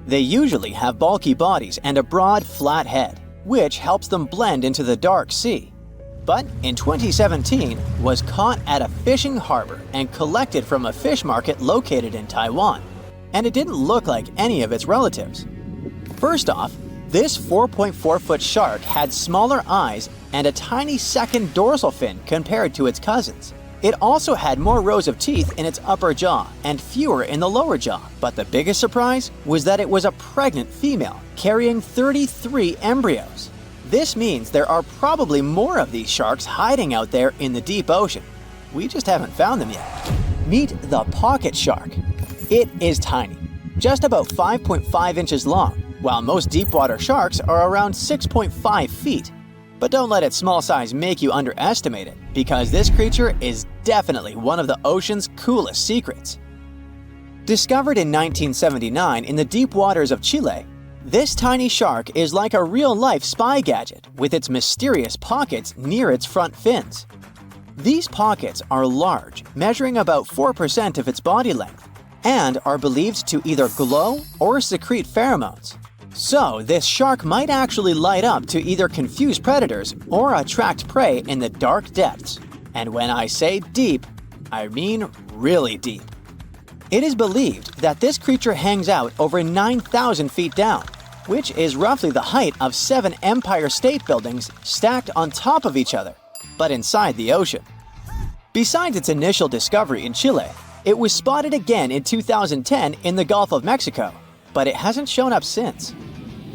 They usually have bulky bodies and a broad, flat head, which helps them blend into the dark sea. But in 2017, was caught at a fishing harbor and collected from a fish market located in Taiwan, and it didn't look like any of its relatives. First off, this 4.4-foot shark had smaller eyes and a tiny second dorsal fin compared to its cousins. It also had more rows of teeth in its upper jaw and fewer in the lower jaw, but the biggest surprise was that it was a pregnant female carrying 33 embryos. This means there are probably more of these sharks hiding out there in the deep ocean. We just haven't found them yet. Meet the pocket shark. It is tiny, just about 5.5 inches long, while most deepwater sharks are around 6.5 feet. But don't let its small size make you underestimate it, because this creature is definitely one of the ocean's coolest secrets. Discovered in 1979 in the deep waters of Chile, this tiny shark is like a real-life spy gadget with its mysterious pockets near its front fins. These pockets are large, measuring about 4% of its body length, and are believed to either glow or secrete pheromones. So this shark might actually light up to either confuse predators or attract prey in the dark depths. And when I say deep, I mean really deep. It is believed that this creature hangs out over 9,000 feet down, which is roughly the height of 7 Empire State Buildings stacked on top of each other, but inside the ocean. Besides its initial discovery in Chile, it was spotted again in 2010 in the Gulf of Mexico, but it hasn't shown up since.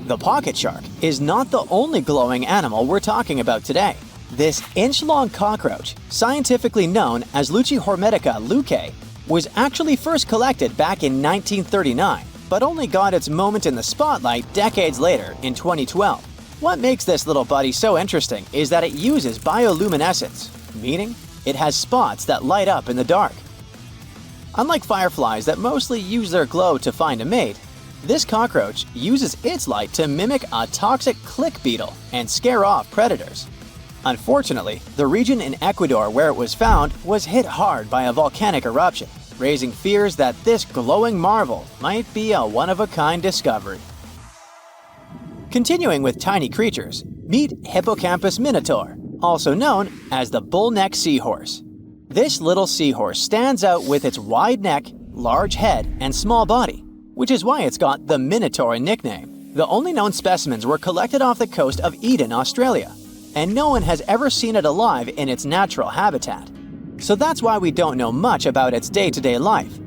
The pocket shark is not the only glowing animal we're talking about today. This inch-long cockroach, scientifically known as Luchihormetica lucae, was actually first collected back in 1939, but only got its moment in the spotlight decades later in 2012. What makes this little buddy so interesting is that it uses bioluminescence, meaning it has spots that light up in the dark. Unlike fireflies that mostly use their glow to find a mate, this cockroach uses its light to mimic a toxic click beetle and scare off predators. Unfortunately, the region in Ecuador where it was found was hit hard by a volcanic eruption, raising fears that this glowing marvel might be a one-of-a-kind discovery. Continuing with tiny creatures, meet Hippocampus minotaur, also known as the bull-neck seahorse. This little seahorse stands out with its wide neck, large head, and small body, which is why it's got the Minotaur nickname. The only known specimens were collected off the coast of Eden, Australia, and no one has ever seen it alive in its natural habitat. So that's why we don't know much about its day-to-day life.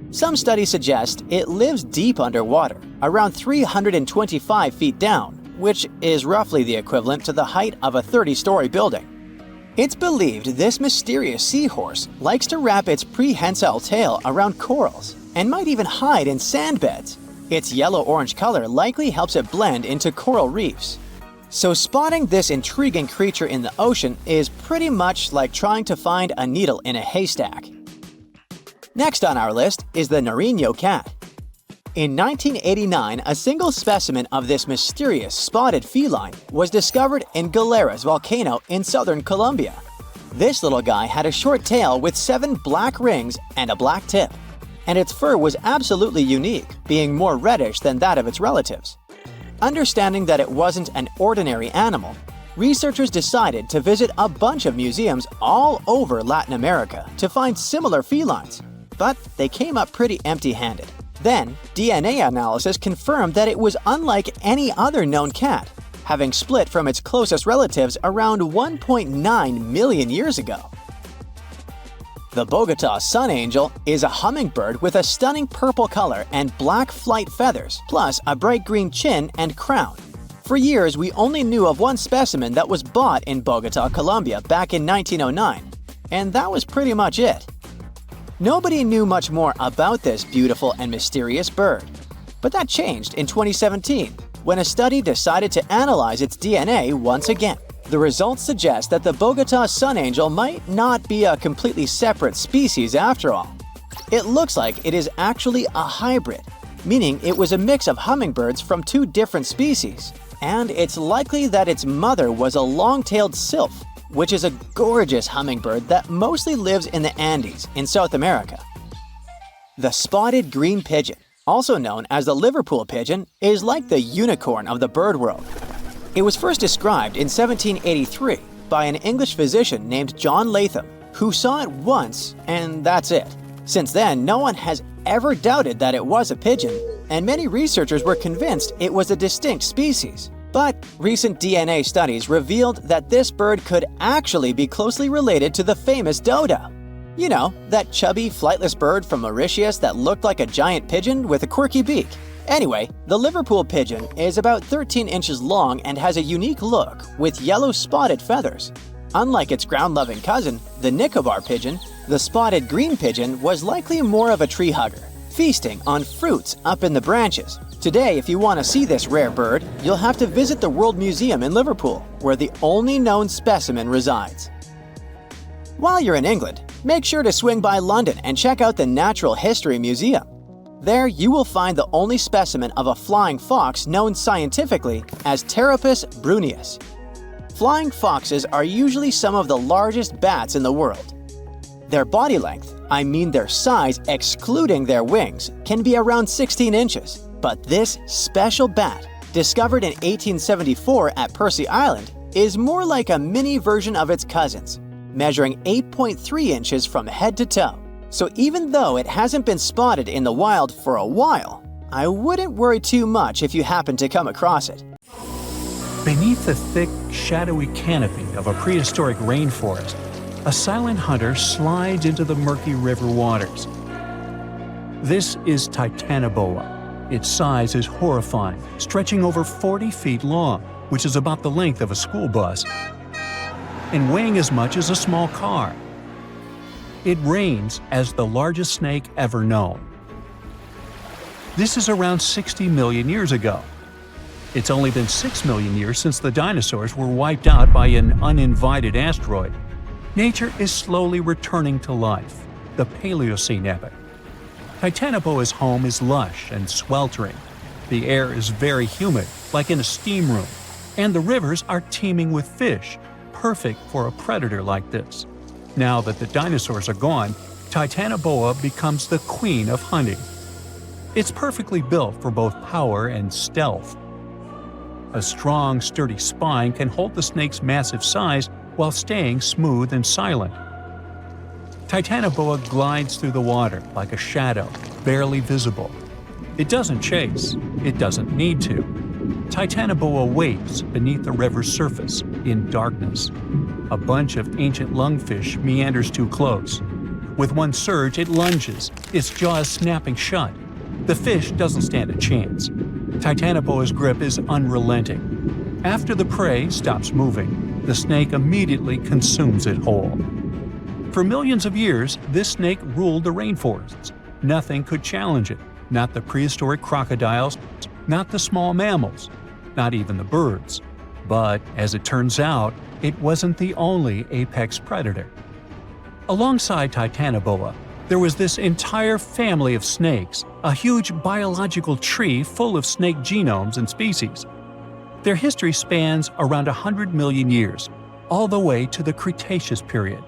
Some studies suggest it lives deep underwater, around 325 feet down, which is roughly the equivalent to the height of a 30-story building. It's believed this mysterious seahorse likes to wrap its prehensile tail around corals and might even hide in sand beds. Its yellow-orange color likely helps it blend into coral reefs. So spotting this intriguing creature in the ocean is pretty much like trying to find a needle in a haystack. Next on our list is the Nariño cat. In 1989, a single specimen of this mysterious spotted feline was discovered in Galeras volcano in southern Colombia. This little guy had a short tail with 7 black rings and a black tip, and its fur was absolutely unique, being more reddish than that of its relatives. Understanding that it wasn't an ordinary animal, researchers decided to visit a bunch of museums all over Latin America to find similar felines, but they came up pretty empty-handed. Then, DNA analysis confirmed that it was unlike any other known cat, having split from its closest relatives around 1.9 million years ago. The Bogota sun angel is a hummingbird with a stunning purple color and black flight feathers, plus a bright green chin and crown. For years, we only knew of one specimen that was bought in Bogota, Colombia back in 1909, and that was pretty much it. Nobody knew much more about this beautiful and mysterious bird. But that changed in 2017, when a study decided to analyze its DNA once again. The results suggest that the Bogota sun angel might not be a completely separate species after all. It looks like it is actually a hybrid, meaning it was a mix of hummingbirds from two different species. And it's likely that its mother was a long-tailed sylph, which is a gorgeous hummingbird that mostly lives in the Andes in South America. The spotted green pigeon, also known as the Liverpool pigeon, is like the unicorn of the bird world. It was first described in 1783 by an English physician named John Latham, who saw it once and that's it. Since then, no one has ever doubted that it was a pigeon, and many researchers were convinced it was a distinct species. But recent DNA studies revealed that this bird could actually be closely related to the famous dodo. You know, that chubby, flightless bird from Mauritius that looked like a giant pigeon with a quirky beak. Anyway, the Liverpool pigeon is about 13 inches long and has a unique look with yellow spotted feathers. Unlike its ground-loving cousin, the Nicobar pigeon, the spotted green pigeon was likely more of a tree hugger, feasting on fruits up in the branches. Today, if you want to see this rare bird, you'll have to visit the World Museum in Liverpool, where the only known specimen resides. While you're in England, make sure to swing by London and check out the Natural History Museum. There, you will find the only specimen of a flying fox known scientifically as Pteropus bruneus. Flying foxes are usually some of the largest bats in the world. Their body length, I mean their size excluding their wings, can be around 16 inches. But this special bat, discovered in 1874 at Percy Island, is more like a mini version of its cousins, measuring 8.3 inches from head to toe. So even though it hasn't been spotted in the wild for a while, I wouldn't worry too much if you happen to come across it. Beneath the thick, shadowy canopy of a prehistoric rainforest, a silent hunter slides into the murky river waters. This is Titanoboa. Its size is horrifying, stretching over 40 feet long, which is about the length of a school bus, and weighing as much as a small car. It reigns as the largest snake ever known. This is around 60 million years ago. It's only been 6 million years since the dinosaurs were wiped out by an uninvited asteroid. Nature is slowly returning to life, the Paleocene epoch. Titanoboa's home is lush and sweltering. The air is very humid, like in a steam room, and the rivers are teeming with fish, perfect for a predator like this. Now that the dinosaurs are gone, Titanoboa becomes the queen of hunting. It's perfectly built for both power and stealth. A strong, sturdy spine can hold the snake's massive size while staying smooth and silent. Titanoboa glides through the water like a shadow, barely visible. It doesn't chase. It doesn't need to. Titanoboa waits beneath the river's surface in darkness. A bunch of ancient lungfish meanders too close. With one surge, it lunges, its jaws snapping shut. The fish doesn't stand a chance. Titanoboa's grip is unrelenting. After the prey stops moving, the snake immediately consumes it whole. For millions of years, this snake ruled the rainforests. Nothing could challenge it, not the prehistoric crocodiles, not the small mammals, not even the birds. But, as it turns out, it wasn't the only apex predator. Alongside Titanoboa, there was this entire family of snakes, a huge biological tree full of snake genomes and species. Their history spans around 100 million years, all the way to the Cretaceous period.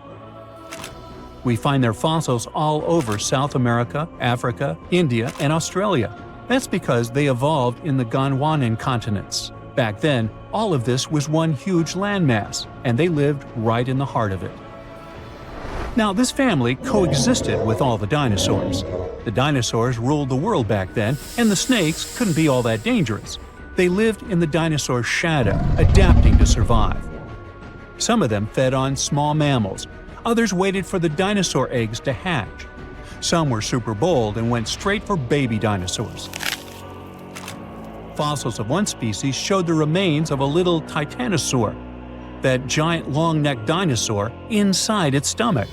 We find their fossils all over South America, Africa, India, and Australia. That's because they evolved in the Gondwanan continents. Back then, all of this was one huge landmass, and they lived right in the heart of it. Now, this family coexisted with all the dinosaurs. The dinosaurs ruled the world back then, and the snakes couldn't be all that dangerous. They lived in the dinosaur's shadow, adapting to survive. Some of them fed on small mammals. Others waited for the dinosaur eggs to hatch. Some were super bold and went straight for baby dinosaurs. Fossils of one species showed the remains of a little titanosaur, that giant long-necked dinosaur, inside its stomach.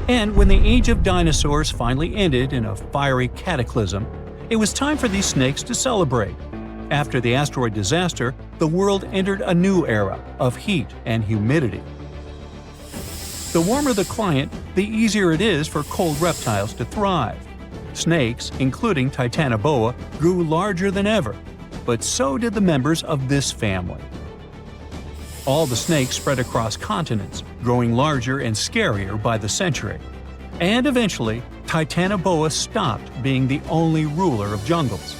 And when the age of dinosaurs finally ended in a fiery cataclysm, it was time for these snakes to celebrate. After the asteroid disaster, the world entered a new era of heat and humidity. The warmer the climate, the easier it is for cold reptiles to thrive. Snakes, including Titanoboa, grew larger than ever, but so did the members of this family. All the snakes spread across continents, growing larger and scarier by the century. And eventually, Titanoboa stopped being the only ruler of jungles.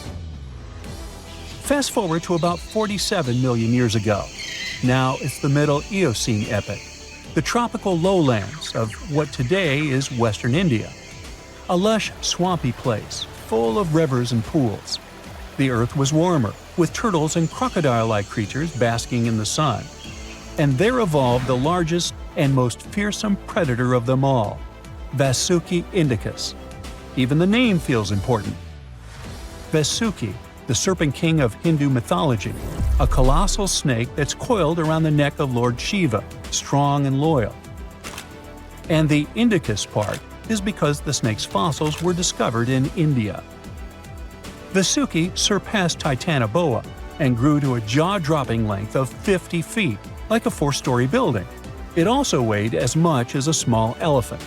Fast forward to about 47 million years ago. Now it's the Middle Eocene epoch, the tropical lowlands of what today is Western India. A lush, swampy place, full of rivers and pools. The earth was warmer, with turtles and crocodile-like creatures basking in the sun. And there evolved the largest and most fearsome predator of them all, Vasuki indicus. Even the name feels important. Vasuki, the serpent king of Hindu mythology, a colossal snake that's coiled around the neck of Lord Shiva, strong and loyal. And the indicus part is because the snake's fossils were discovered in India. Vasuki surpassed Titanoboa and grew to a jaw-dropping length of 50 feet, like a 4-story building. It also weighed as much as a small elephant.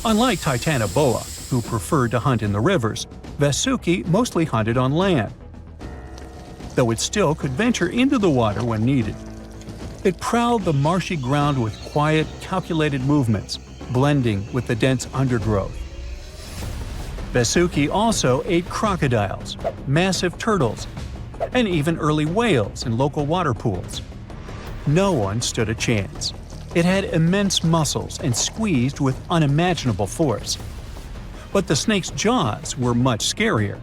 Unlike Titanoboa, who preferred to hunt in the rivers, Vasuki mostly hunted on land, though it still could venture into the water when needed. It prowled the marshy ground with quiet, calculated movements, blending with the dense undergrowth. Vasuki also ate crocodiles, massive turtles, and even early whales in local water pools. No one stood a chance. It had immense muscles and squeezed with unimaginable force. But the snake's jaws were much scarier.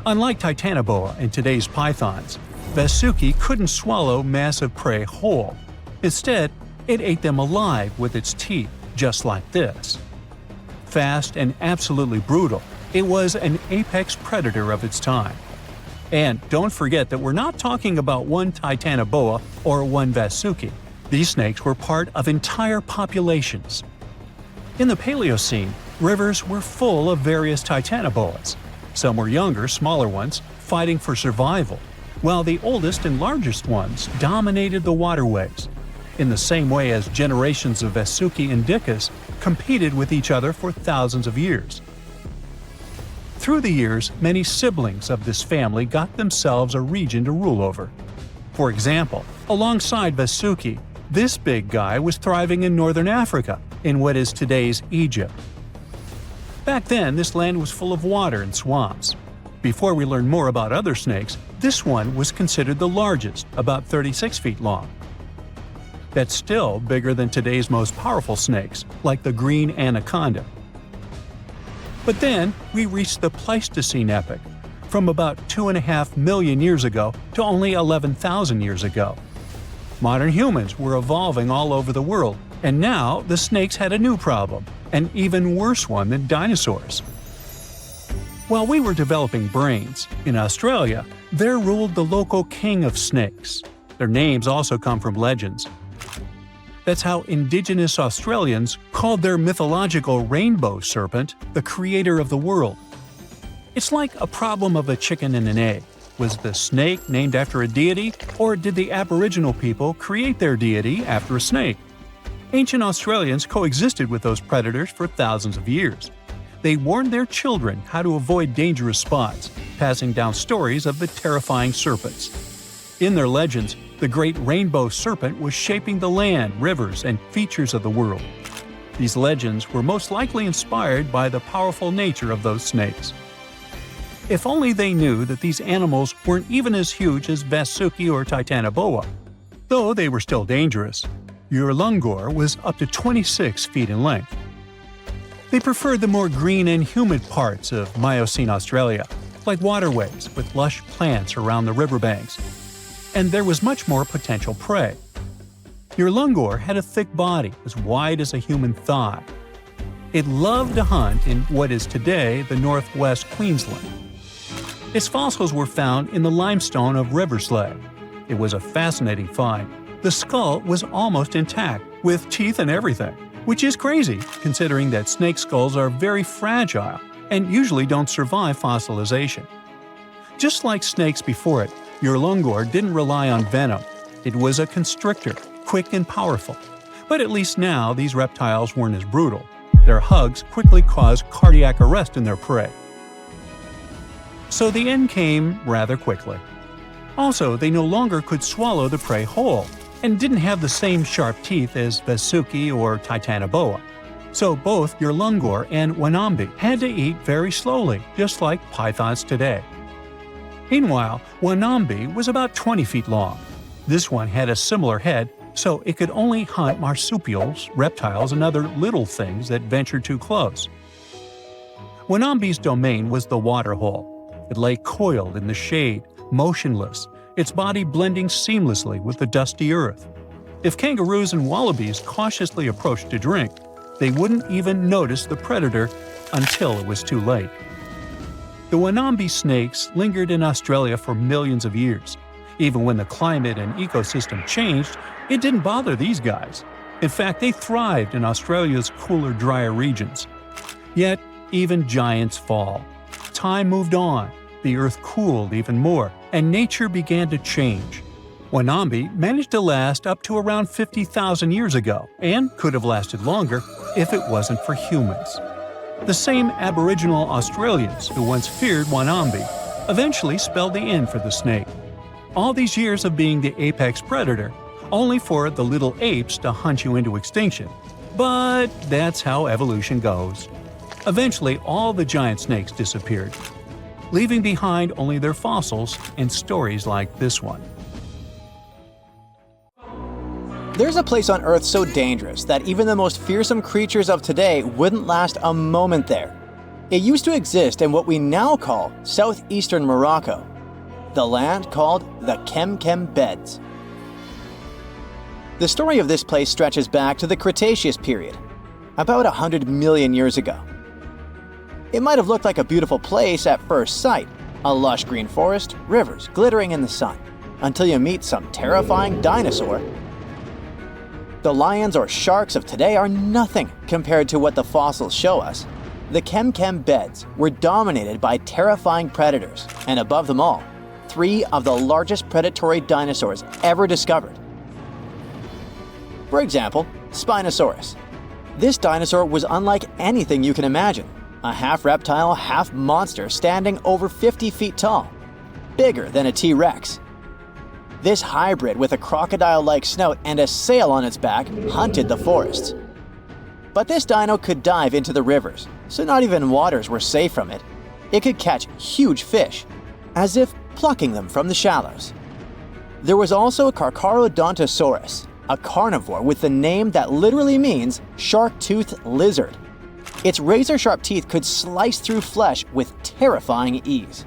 Unlike Titanoboa and today's pythons, Vasuki couldn't swallow massive prey whole. Instead, it ate them alive with its teeth, just like this. Fast and absolutely brutal, it was an apex predator of its time. And don't forget that we're not talking about one Titanoboa or one Vasuki. These snakes were part of entire populations. In the Paleocene, rivers were full of various Titanoboas. Some were younger, smaller ones, fighting for survival, while the oldest and largest ones dominated the waterways, in the same way as generations of Vasuki indicus competed with each other for thousands of years. Through the years, many siblings of this family got themselves a region to rule over. For example, alongside Vasuki, this big guy was thriving in northern Africa, in what is today's Egypt. Back then, this land was full of water and swamps. Before we learn more about other snakes, this one was considered the largest, about 36 feet long. That's still bigger than today's most powerful snakes, like the green anaconda. But then, we reached the Pleistocene epoch, from about 2.5 million years ago to only 11,000 years ago. Modern humans were evolving all over the world, and now the snakes had a new problem, an even worse one than dinosaurs. While we were developing brains, in Australia, there ruled the local king of snakes. Their names also come from legends. That's how indigenous Australians called their mythological rainbow serpent the creator of the world. It's like a problem of a chicken and an egg. Was the snake named after a deity, or did the Aboriginal people create their deity after a snake? Ancient Australians coexisted with those predators for thousands of years. They warned their children how to avoid dangerous spots, passing down stories of the terrifying serpents. In their legends, the great rainbow serpent was shaping the land, rivers, and features of the world. These legends were most likely inspired by the powerful nature of those snakes. If only they knew that these animals weren't even as huge as Vasuki or Titanoboa. Though they were still dangerous. Urlungor was up to 26 feet in length. They preferred the more green and humid parts of Miocene Australia, like waterways with lush plants around the riverbanks. And there was much more potential prey. Urlungor had a thick body as wide as a human thigh. It loved to hunt in what is today the northwest Queensland. Its fossils were found in the limestone of Riverslade. It was a fascinating find. The skull was almost intact, with teeth and everything, which is crazy considering that snake skulls are very fragile and usually don't survive fossilization. Just like snakes before it, Urlungor didn't rely on venom. It was a constrictor, quick and powerful. But at least now these reptiles weren't as brutal. Their hugs quickly caused cardiac arrest in their prey. So the end came rather quickly. Also, they no longer could swallow the prey whole, and didn't have the same sharp teeth as Vasuki or Titanoboa. So both Urlungor and Wanambi had to eat very slowly, just like pythons today. Meanwhile, Wanambi was about 20 feet long. This one had a similar head, so it could only hunt marsupials, reptiles, and other little things that ventured too close. Wanambi's domain was the waterhole. It lay coiled in the shade, motionless, its body blending seamlessly with the dusty earth. If kangaroos and wallabies cautiously approached to drink, they wouldn't even notice the predator until it was too late. The Wanambi snakes lingered in Australia for millions of years. Even when the climate and ecosystem changed, it didn't bother these guys. In fact, they thrived in Australia's cooler, drier regions. Yet, even giants fall. Time moved on, the earth cooled even more, and nature began to change. Wanambi managed to last up to around 50,000 years ago, and could have lasted longer if it wasn't for humans. The same Aboriginal Australians who once feared Wanambi eventually spelled the end for the snake. All these years of being the apex predator, only for the little apes to hunt you into extinction. But that's how evolution goes. Eventually, all the giant snakes disappeared, leaving behind only their fossils and stories like this one. There's a place on Earth so dangerous that even the most fearsome creatures of today wouldn't last a moment there. It used to exist in what we now call southeastern Morocco, the land called the Mokele-mbembe Beds. The story of this place stretches back to the Cretaceous period, about 100 million years ago. It might have looked like a beautiful place at first sight, a lush green forest, rivers glittering in the sun, until you meet some terrifying dinosaur. The lions or sharks of today are nothing compared to what the fossils show us. The Mokele-mbembe Beds were dominated by terrifying predators, and above them all, 3 of the largest predatory dinosaurs ever discovered. For example, Spinosaurus. This dinosaur was unlike anything you can imagine. A half-reptile, half-monster standing over 50 feet tall, bigger than a T-Rex. This hybrid with a crocodile-like snout and a sail on its back hunted the forests. But this dino could dive into the rivers, so not even waters were safe from it. It could catch huge fish, as if plucking them from the shallows. There was also Carcharodontosaurus, a carnivore with the name that literally means shark-toothed lizard. Its razor-sharp teeth could slice through flesh with terrifying ease.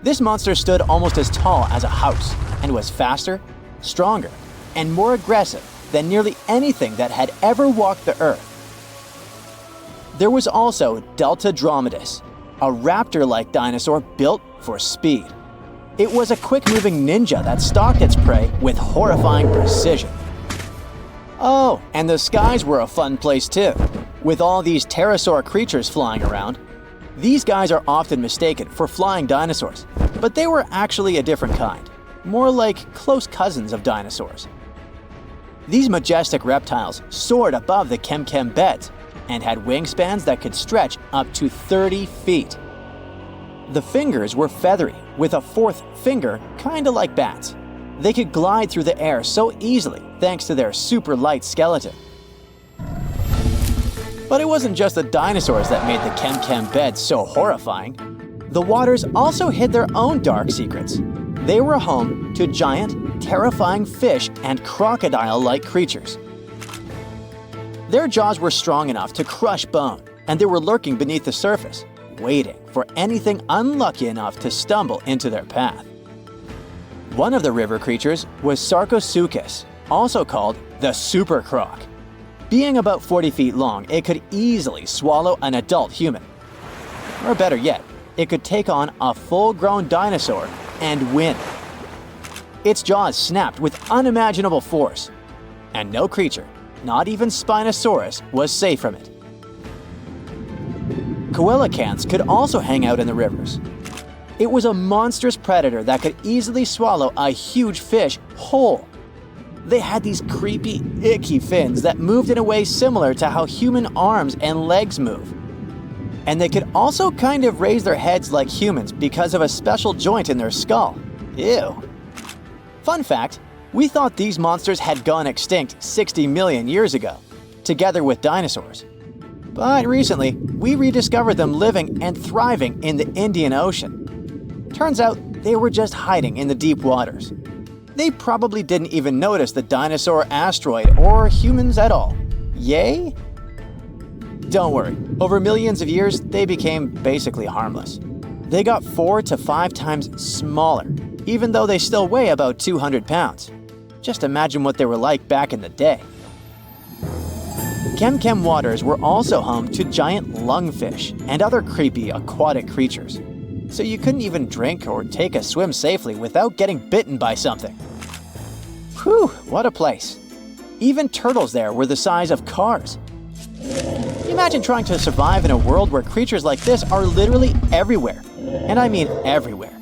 This monster stood almost as tall as a house and was faster, stronger, and more aggressive than nearly anything that had ever walked the earth. There was also Deltadromedus, a raptor-like dinosaur built for speed. It was a quick-moving ninja that stalked its prey with horrifying precision. Oh, and the skies were a fun place too, with all these pterosaur creatures flying around. These guys are often mistaken for flying dinosaurs, but they were actually a different kind, more like close cousins of dinosaurs. These majestic reptiles soared above the Mokele-mbembe Beds and had wingspans that could stretch up to 30 feet. The fingers were feathery, with a 4th finger kinda like bats. They could glide through the air so easily thanks to their super light skeleton. But it wasn't just the dinosaurs that made the Mokele-mbembe Beds so horrifying. The waters also hid their own dark secrets. They were home to giant, terrifying fish and crocodile-like creatures. Their jaws were strong enough to crush bone, and they were lurking beneath the surface, waiting for anything unlucky enough to stumble into their path. One of the river creatures was Sarcosuchus, also called the super croc. Being about 40 feet long, it could easily swallow an adult human. Or better yet, it could take on a full-grown dinosaur and win. Its jaws snapped with unimaginable force, and no creature, not even Spinosaurus, was safe from it. Coelacanths could also hang out in the rivers. It was a monstrous predator that could easily swallow a huge fish whole. They had these creepy, icky fins that moved in a way similar to how human arms and legs move. And they could also kind of raise their heads like humans because of a special joint in their skull. Ew. Fun fact, we thought these monsters had gone extinct 60 million years ago, together with dinosaurs. But recently, we rediscovered them living and thriving in the Indian Ocean. Turns out they were just hiding in the deep waters. They probably didn't even notice the dinosaur asteroid or humans at all. Yay? Don't worry, over millions of years, they became basically harmless. They got 4 to 5 times smaller, even though they still weigh about 200 pounds. Just imagine what they were like back in the day. Kem-Kem waters were also home to giant lungfish and other creepy aquatic creatures. So you couldn't even drink or take a swim safely without getting bitten by something. Whew, what a place. Even turtles there were the size of cars. Imagine trying to survive in a world where creatures like this are literally everywhere. And I mean everywhere.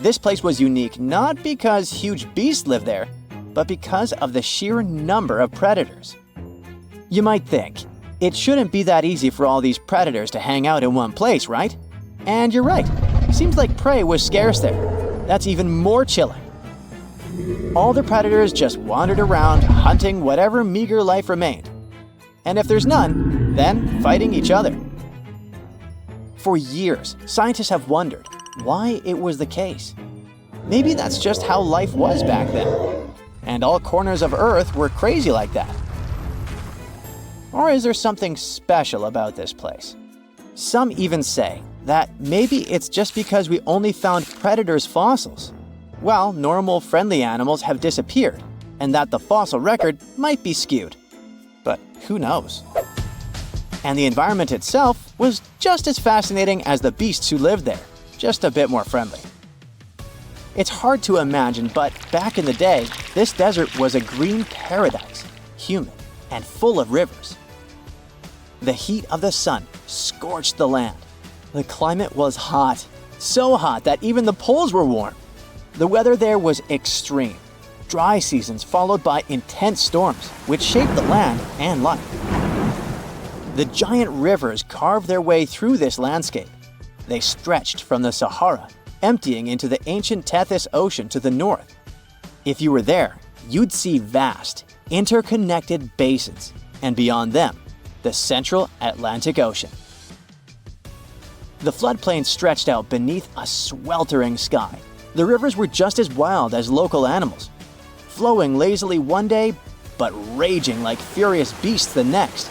This place was unique not because huge beasts lived there, but because of the sheer number of predators. You might think, it shouldn't be that easy for all these predators to hang out in one place, right? And you're right. Seems like prey was scarce there. That's even more chilling. All the predators just wandered around, hunting whatever meager life remained. And if there's none, then fighting each other. For years, scientists have wondered why it was the case. Maybe that's just how life was back then. And all corners of Earth were crazy like that. Or is there something special about this place? Some even say that maybe it's just because we only found predators' fossils. Well, normal, friendly animals have disappeared, and that the fossil record might be skewed. But who knows? And the environment itself was just as fascinating as the beasts who lived there, just a bit more friendly. It's hard to imagine, but back in the day, this desert was a green paradise, humid and full of rivers. The heat of the sun scorched the land. The climate was hot, so hot that even the poles were warm. The weather there was extreme. Dry seasons followed by intense storms, which shaped the land and life. The giant rivers carved their way through this landscape. They stretched from the Sahara, emptying into the ancient Tethys Ocean to the north. If you were there, you'd see vast, interconnected basins, and beyond them, the central Atlantic Ocean. The floodplain stretched out beneath a sweltering sky. The rivers were just as wild as local animals, flowing lazily one day, but raging like furious beasts the next.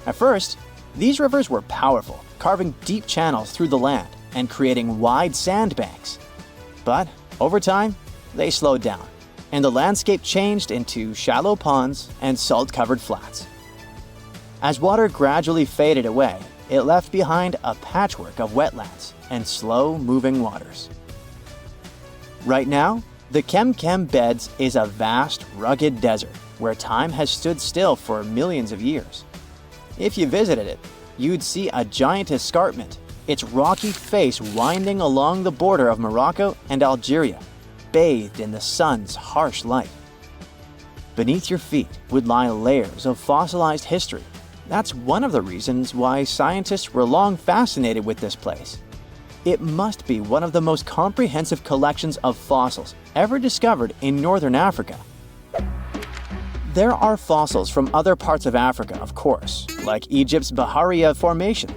At first, these rivers were powerful, carving deep channels through the land and creating wide sandbanks. But over time, they slowed down, and the landscape changed into shallow ponds and salt-covered flats. As water gradually faded away, it left behind a patchwork of wetlands and slow-moving waters. Right now, the Kem-Kem beds is a vast, rugged desert where time has stood still for millions of years. If you visited it, you'd see a giant escarpment, its rocky face winding along the border of Morocco and Algeria, bathed in the sun's harsh light. Beneath your feet would lie layers of fossilized history. That's one of the reasons why scientists were long fascinated with this place. It must be one of the most comprehensive collections of fossils ever discovered in northern Africa. There are fossils from other parts of Africa, of course, like Egypt's Bahariya Formation.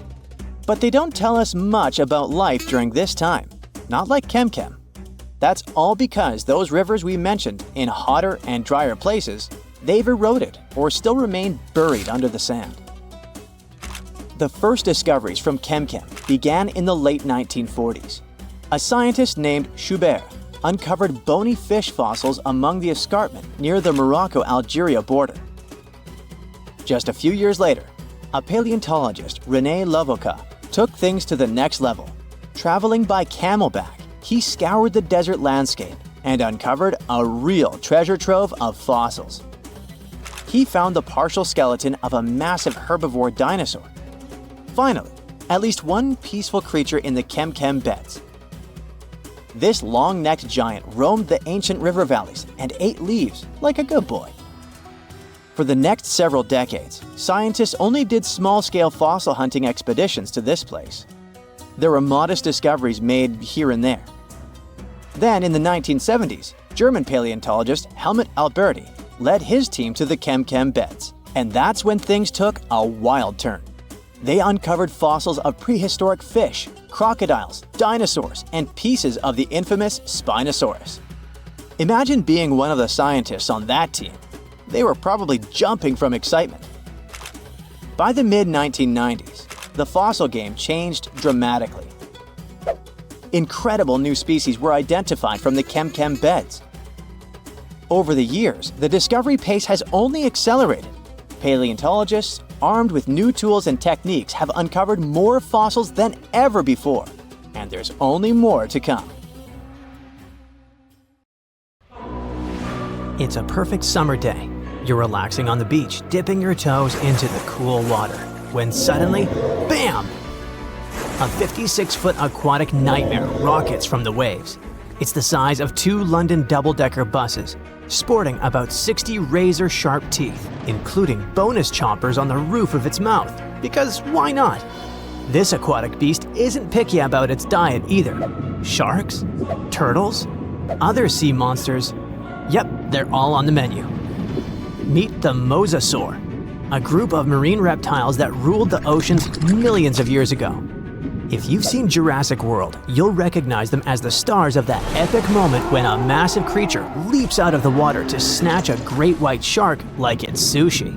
But they don't tell us much about life during this time, not like Kem-Kem. That's all because those rivers we mentioned in hotter and drier places, they've eroded or still remain buried under the sand. The first discoveries from Kem-Kem began in the late 1940s. A scientist named Schubert uncovered bony fish fossils among the escarpment near the Morocco-Algeria border. Just a few years later, a paleontologist, René Lavocat, took things to the next level. Traveling by camelback, he scoured the desert landscape and uncovered a real treasure trove of fossils. He found the partial skeleton of a massive herbivore dinosaur. Finally, at least one peaceful creature in the Kem-Kem beds. This long-necked giant roamed the ancient river valleys and ate leaves like a good boy. For the next several decades, scientists only did small-scale fossil hunting expeditions to this place. There were modest discoveries made here and there. Then, in the 1970s, German paleontologist Helmut Alberti led his team to the Kem-Kem beds, and that's when things took a wild turn. They uncovered fossils of prehistoric fish, crocodiles, dinosaurs, and pieces of the infamous Spinosaurus. Imagine being one of the scientists on that team. They were probably jumping from excitement. By the mid-1990s, the fossil game changed dramatically. Incredible new species were identified from the Kem-Kem beds. Over the years, the discovery pace has only accelerated. Paleontologists, armed with new tools and techniques, have uncovered more fossils than ever before, and there's only more to come. It's a perfect summer day. You're relaxing on the beach, dipping your toes into the cool water, when suddenly, bam! A 56-foot aquatic nightmare rockets from the waves. It's the size of 2 London double-decker buses, sporting about 60 razor-sharp teeth, including bonus chompers on the roof of its mouth, because why not? This aquatic beast isn't picky about its diet either. Sharks? Turtles? Other sea monsters? Yep, they're all on the menu. Meet the mosasaur, a group of marine reptiles that ruled the oceans millions of years ago. If you've seen Jurassic World, you'll recognize them as the stars of that epic moment when a massive creature leaps out of the water to snatch a great white shark like it's sushi.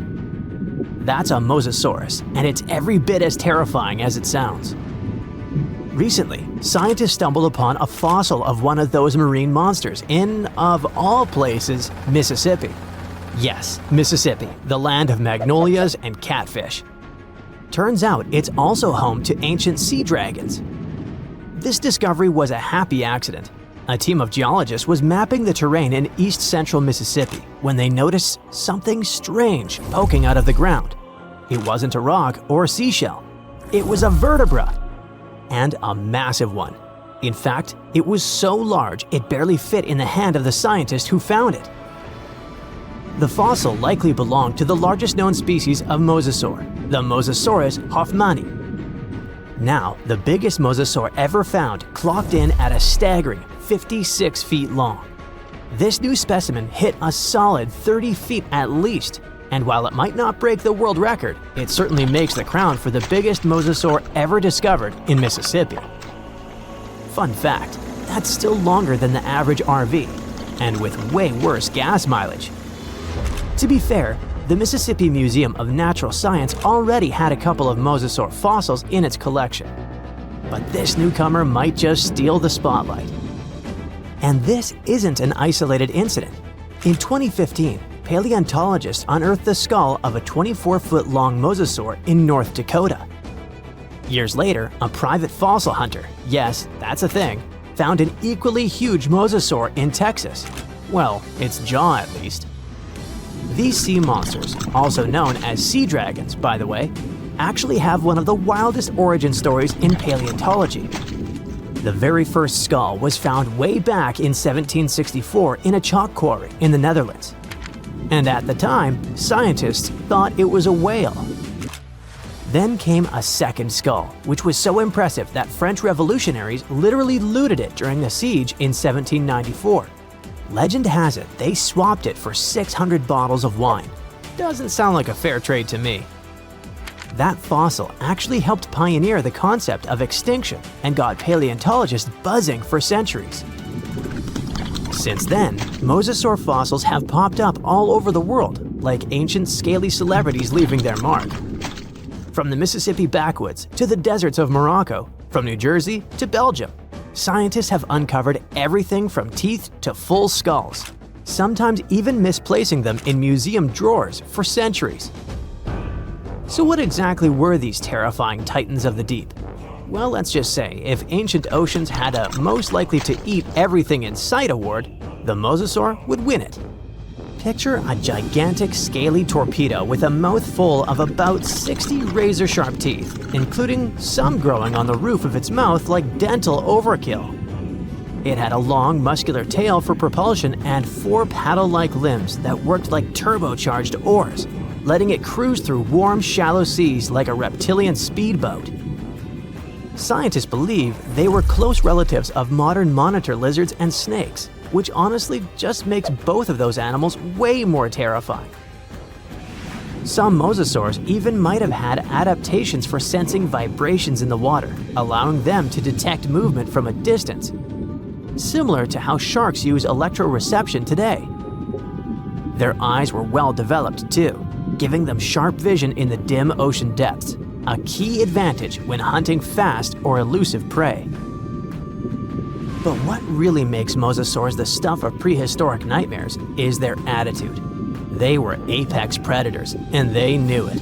That's a mosasaurus, and it's every bit as terrifying as it sounds. Recently, scientists stumbled upon a fossil of one of those marine monsters in, of all places, Mississippi. Yes, Mississippi, the land of magnolias and catfish. Turns out it's also home to ancient sea dragons. This discovery was a happy accident. A team of geologists was mapping the terrain in east-central Mississippi when they noticed something strange poking out of the ground. It wasn't a rock or seashell. It was a vertebra, and a massive one. In fact, it was so large it barely fit in the hand of the scientist who found it. The fossil likely belonged to the largest known species of mosasaur, the Mosasaurus hoffmanni. Now, the biggest mosasaur ever found clocked in at a staggering 56 feet long. This new specimen hit a solid 30 feet at least, and while it might not break the world record, it certainly makes the crown for the biggest mosasaur ever discovered in Mississippi. Fun fact, that's still longer than the average RV, and with way worse gas mileage. To be fair, the Mississippi Museum of Natural Science already had a couple of mosasaur fossils in its collection. But this newcomer might just steal the spotlight. And this isn't an isolated incident. In 2015, paleontologists unearthed the skull of a 24-foot-long mosasaur in North Dakota. Years later, a private fossil hunter, yes, that's a thing, found an equally huge mosasaur in Texas. Well, its jaw at least. These sea monsters, also known as sea dragons, by the way, actually have one of the wildest origin stories in paleontology. The very first skull was found way back in 1764 in a chalk quarry in the Netherlands. And at the time, scientists thought it was a whale. Then came a second skull, which was so impressive that French revolutionaries literally looted it during the siege in 1794. Legend has it they swapped it for 600 bottles of wine. Doesn't sound like a fair trade to me. That fossil actually helped pioneer the concept of extinction and got paleontologists buzzing for centuries. Since then, mosasaur fossils have popped up all over the world, like ancient scaly celebrities leaving their mark. From the Mississippi backwoods to the deserts of Morocco, from New Jersey to Belgium, scientists have uncovered everything from teeth to full skulls, sometimes even misplacing them in museum drawers for centuries. So what exactly were these terrifying titans of the deep? Well, let's just say, if ancient oceans had a most likely to eat everything in sight award, the mosasaur would win it. Picture a gigantic scaly torpedo with a mouth full of about 60 razor-sharp teeth, including some growing on the roof of its mouth like dental overkill. It had a long, muscular tail for propulsion and 4 paddle-like limbs that worked like turbocharged oars, letting it cruise through warm, shallow seas like a reptilian speedboat. Scientists believe they were close relatives of modern monitor lizards and snakes, which honestly just makes both of those animals way more terrifying. Some mosasaurs even might have had adaptations for sensing vibrations in the water, allowing them to detect movement from a distance, similar to how sharks use electroreception today. Their eyes were well developed too, giving them sharp vision in the dim ocean depths, a key advantage when hunting fast or elusive prey. But what really makes mosasaurs the stuff of prehistoric nightmares is their attitude. They were apex predators, and they knew it.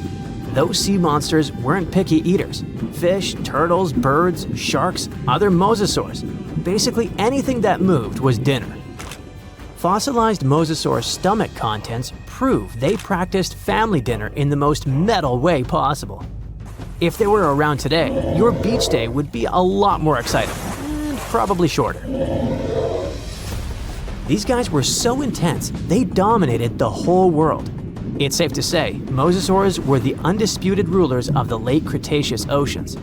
Those sea monsters weren't picky eaters. Fish, turtles, birds, sharks, other mosasaurs. Basically anything that moved was dinner. Fossilized mosasaur stomach contents prove they practiced family dinner in the most metal way possible. If they were around today, your beach day would be a lot more exciting. Probably shorter. These guys were so intense, they dominated the whole world. It's safe to say, mosasaurs were the undisputed rulers of the late Cretaceous oceans.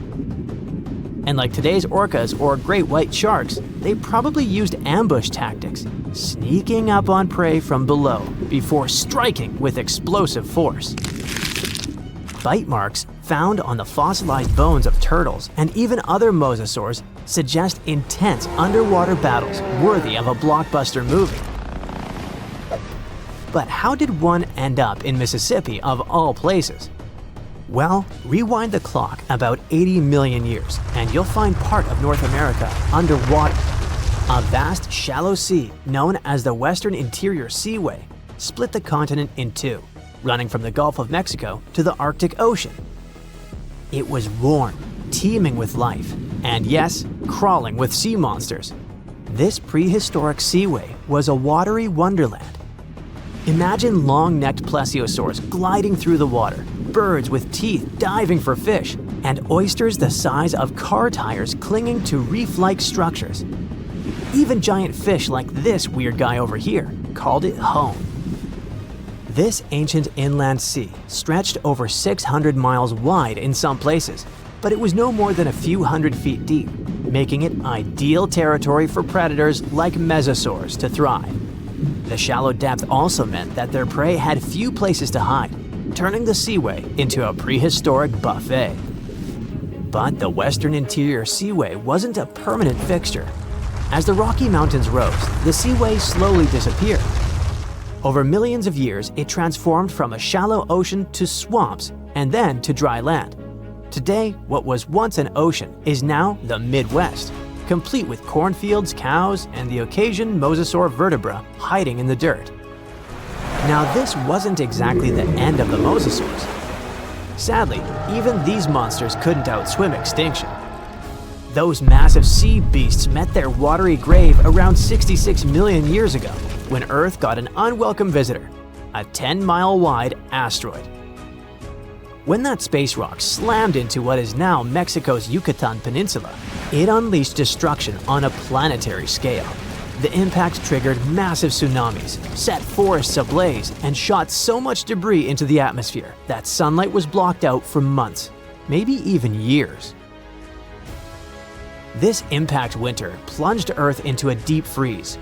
And like today's orcas or great white sharks, they probably used ambush tactics, sneaking up on prey from below before striking with explosive force. Bite marks found on the fossilized bones of turtles and even other mosasaurs suggest intense underwater battles worthy of a blockbuster movie. But how did one end up in Mississippi of all places? Well, rewind the clock about 80 million years and you'll find part of North America underwater. A vast shallow sea known as the Western Interior Seaway split the continent in two, running from the Gulf of Mexico to the Arctic Ocean. It was warm, teeming with life, and yes, crawling with sea monsters. This prehistoric seaway was a watery wonderland. Imagine long-necked plesiosaurs gliding through the water, birds with teeth diving for fish, and oysters the size of car tires clinging to reef-like structures. Even giant fish like this weird guy over here called it home. This ancient inland sea stretched over 600 miles wide in some places, but it was no more than a few hundred feet deep, making it ideal territory for predators like mesosaurs to thrive. The shallow depth also meant that their prey had few places to hide, turning the seaway into a prehistoric buffet. But the Western Interior Seaway wasn't a permanent fixture. As the Rocky Mountains rose, the seaway slowly disappeared. Over millions of years, it transformed from a shallow ocean to swamps and then to dry land. Today, what was once an ocean is now the Midwest, complete with cornfields, cows, and the occasion mosasaur vertebra hiding in the dirt. Now, this wasn't exactly the end of the mosasaurs. Sadly, even these monsters couldn't outswim extinction. Those massive sea beasts met their watery grave around 66 million years ago, when Earth got an unwelcome visitor, a 10-mile-wide asteroid. When that space rock slammed into what is now Mexico's Yucatan Peninsula, it unleashed destruction on a planetary scale. The impact triggered massive tsunamis, set forests ablaze, and shot so much debris into the atmosphere that sunlight was blocked out for months, maybe even years. This impact winter plunged Earth into a deep freeze.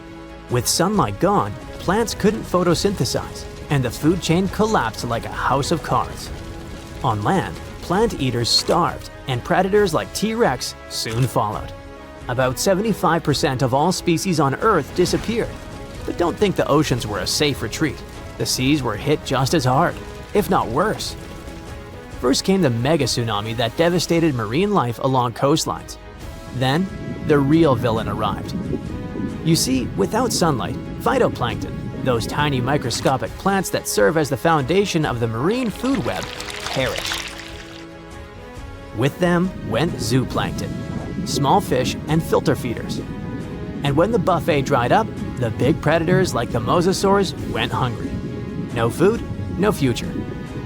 With sunlight gone, plants couldn't photosynthesize, and the food chain collapsed like a house of cards. On land, plant eaters starved, and predators like T-Rex soon followed. About 75% of all species on Earth disappeared. But don't think the oceans were a safe retreat. The seas were hit just as hard, if not worse. First came the mega tsunami that devastated marine life along coastlines. Then, the real villain arrived. You see, without sunlight, phytoplankton, those tiny microscopic plants that serve as the foundation of the marine food web, perished. With them went zooplankton, small fish and filter feeders. And when the buffet dried up, the big predators like the mosasaurs went hungry. No food, no future.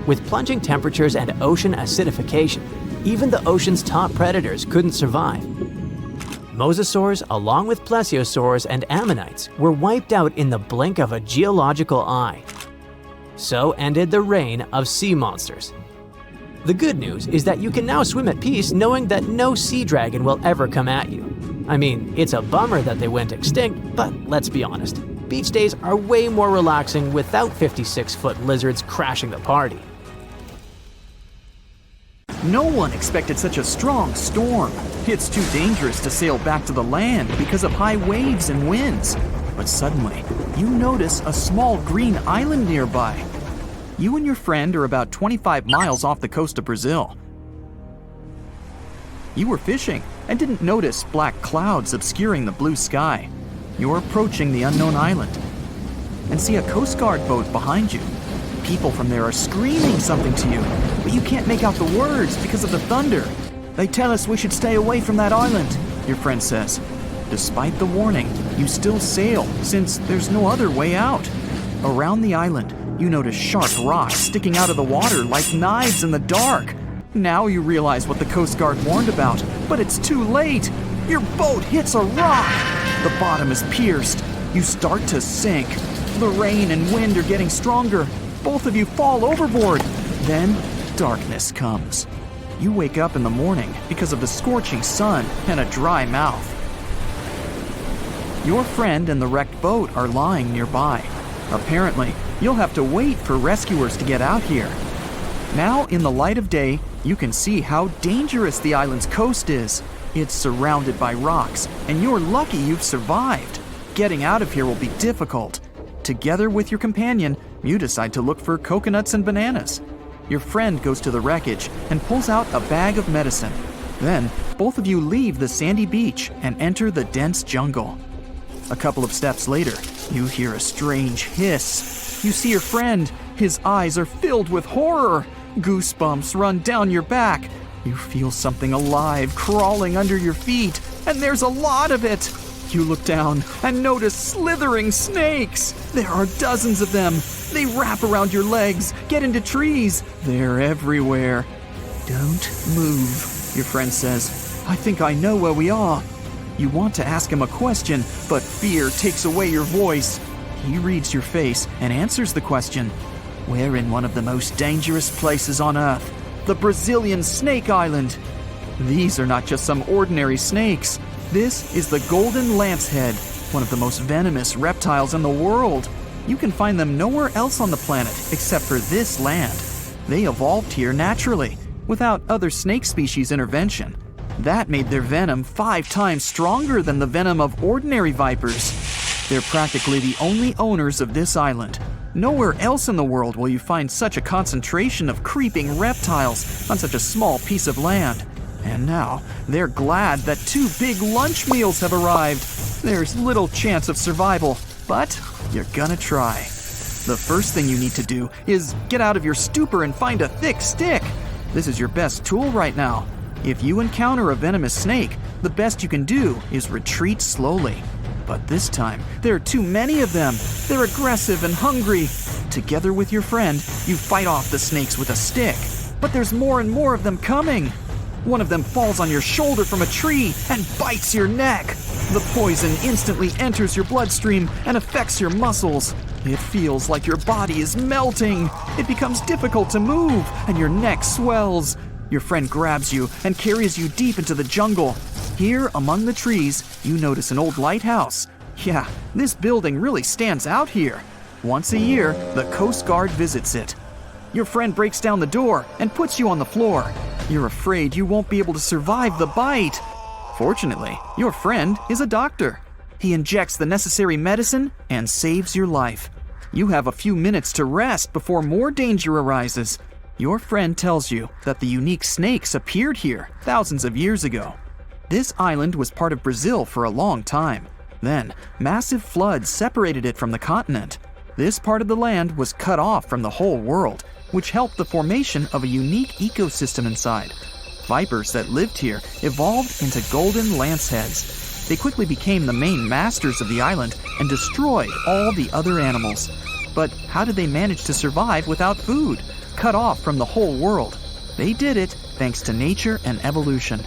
With plunging temperatures and ocean acidification, even the ocean's top predators couldn't survive. Mosasaurs, along with plesiosaurs and ammonites, were wiped out in the blink of a geological eye. So ended the reign of sea monsters. The good news is that you can now swim at peace knowing that no sea dragon will ever come at you. I mean, it's a bummer that they went extinct, but let's be honest. Beach days are way more relaxing without 56-foot lizards crashing the party. No one expected such a strong storm. It's too dangerous to sail back to the land because of high waves and winds. But suddenly, you notice a small green island nearby. You and your friend are about 25 miles off the coast of Brazil. You were fishing and didn't notice black clouds obscuring the blue sky. You're approaching the unknown island and see a Coast Guard boat behind you. People from there are screaming something to you, but you can't make out the words because of the thunder. They tell us we should stay away from that island, your friend says. Despite the warning, you still sail since there's no other way out. Around the island, you notice sharp rocks sticking out of the water like knives in the dark. Now you realize what the Coast Guard warned about, but it's too late. Your boat hits a rock. The bottom is pierced. You start to sink. The rain and wind are getting stronger. Both of you fall overboard. Then, darkness comes. You wake up in the morning because of the scorching sun and a dry mouth. Your friend and the wrecked boat are lying nearby. Apparently, you'll have to wait for rescuers to get out here. Now, in the light of day, you can see how dangerous the island's coast is. It's surrounded by rocks, and you're lucky you've survived. Getting out of here will be difficult. Together with your companion, you decide to look for coconuts and bananas. Your friend goes to the wreckage and pulls out a bag of medicine. Then, both of you leave the sandy beach and enter the dense jungle. A couple of steps later, you hear a strange hiss. You see your friend. His eyes are filled with horror. Goosebumps run down your back. You feel something alive crawling under your feet, and there's a lot of it. You look down and notice slithering snakes. There are dozens of them. They wrap around your legs, get into trees. They're everywhere. Don't move, your friend says. I think I know where we are. You want to ask him a question, but fear takes away your voice. He reads your face and answers the question. We're in one of the most dangerous places on Earth, the Brazilian Snake Island. These are not just some ordinary snakes. This is the golden lancehead, one of the most venomous reptiles in the world. You can find them nowhere else on the planet except for this land. They evolved here naturally, without other snake species intervention. That made their venom 5 times stronger than the venom of ordinary vipers. They're practically the only owners of this island. Nowhere else in the world will you find such a concentration of creeping reptiles on such a small piece of land. And now, they're glad that 2 big lunch meals have arrived. There's little chance of survival, but you're gonna try. The first thing you need to do is get out of your stupor and find a thick stick. This is your best tool right now. If you encounter a venomous snake, the best you can do is retreat slowly. But this time, there are too many of them. They're aggressive and hungry. Together with your friend, you fight off the snakes with a stick. But there's more and more of them coming. One of them falls on your shoulder from a tree and bites your neck. The poison instantly enters your bloodstream and affects your muscles. It feels like your body is melting. It becomes difficult to move, and your neck swells. Your friend grabs you and carries you deep into the jungle. Here, among the trees, you notice an old lighthouse. Yeah, this building really stands out here. Once a year, the Coast Guard visits it. Your friend breaks down the door and puts you on the floor. You're afraid you won't be able to survive the bite. Fortunately, your friend is a doctor. He injects the necessary medicine and saves your life. You have a few minutes to rest before more danger arises. Your friend tells you that the unique snakes appeared here thousands of years ago. This island was part of Brazil for a long time. Then, massive floods separated it from the continent. This part of the land was cut off from the whole world, which helped the formation of a unique ecosystem inside. Vipers that lived here evolved into golden lanceheads. They quickly became the main masters of the island and destroyed all the other animals. But how did they manage to survive without food, cut off from the whole world? They did it thanks to nature and evolution.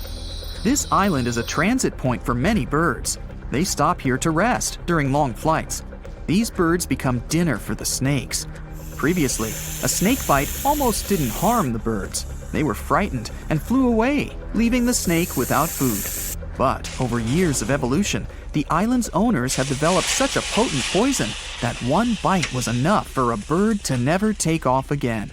This island is a transit point for many birds. They stop here to rest during long flights. These birds become dinner for the snakes. Previously, a snake bite almost didn't harm the birds. They were frightened and flew away, leaving the snake without food. But over years of evolution, the island's owners have developed such a potent poison that one bite was enough for a bird to never take off again.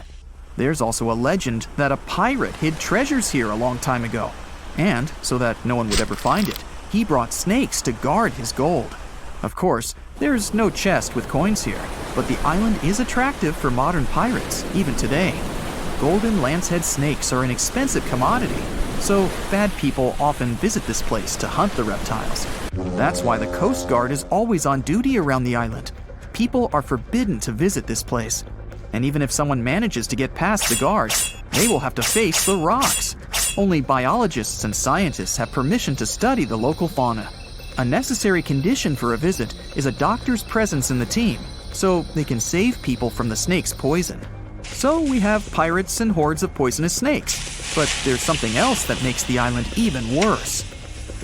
There's also a legend that a pirate hid treasures here a long time ago. And, so that no one would ever find it, he brought snakes to guard his gold. Of course, there's no chest with coins here, but the island is attractive for modern pirates, even today. Golden lancehead snakes are an expensive commodity, so bad people often visit this place to hunt the reptiles. That's why the Coast Guard is always on duty around the island. People are forbidden to visit this place. And even if someone manages to get past the guards, they will have to face the rocks. Only biologists and scientists have permission to study the local fauna. A necessary condition for a visit is a doctor's presence in the team, so they can save people from the snake's poison. So we have pirates and hordes of poisonous snakes, but there's something else that makes the island even worse.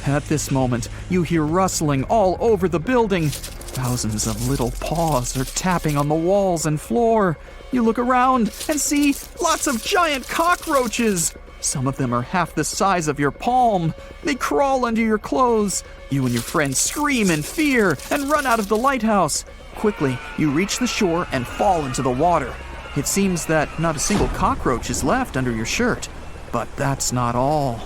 At this moment, you hear rustling all over the building. Thousands of little paws are tapping on the walls and floor. You look around and see lots of giant cockroaches. Some of them are half the size of your palm. They crawl under your clothes. You and your friends scream in fear and run out of the lighthouse. Quickly, you reach the shore and fall into the water. It seems that not a single cockroach is left under your shirt. But that's not all.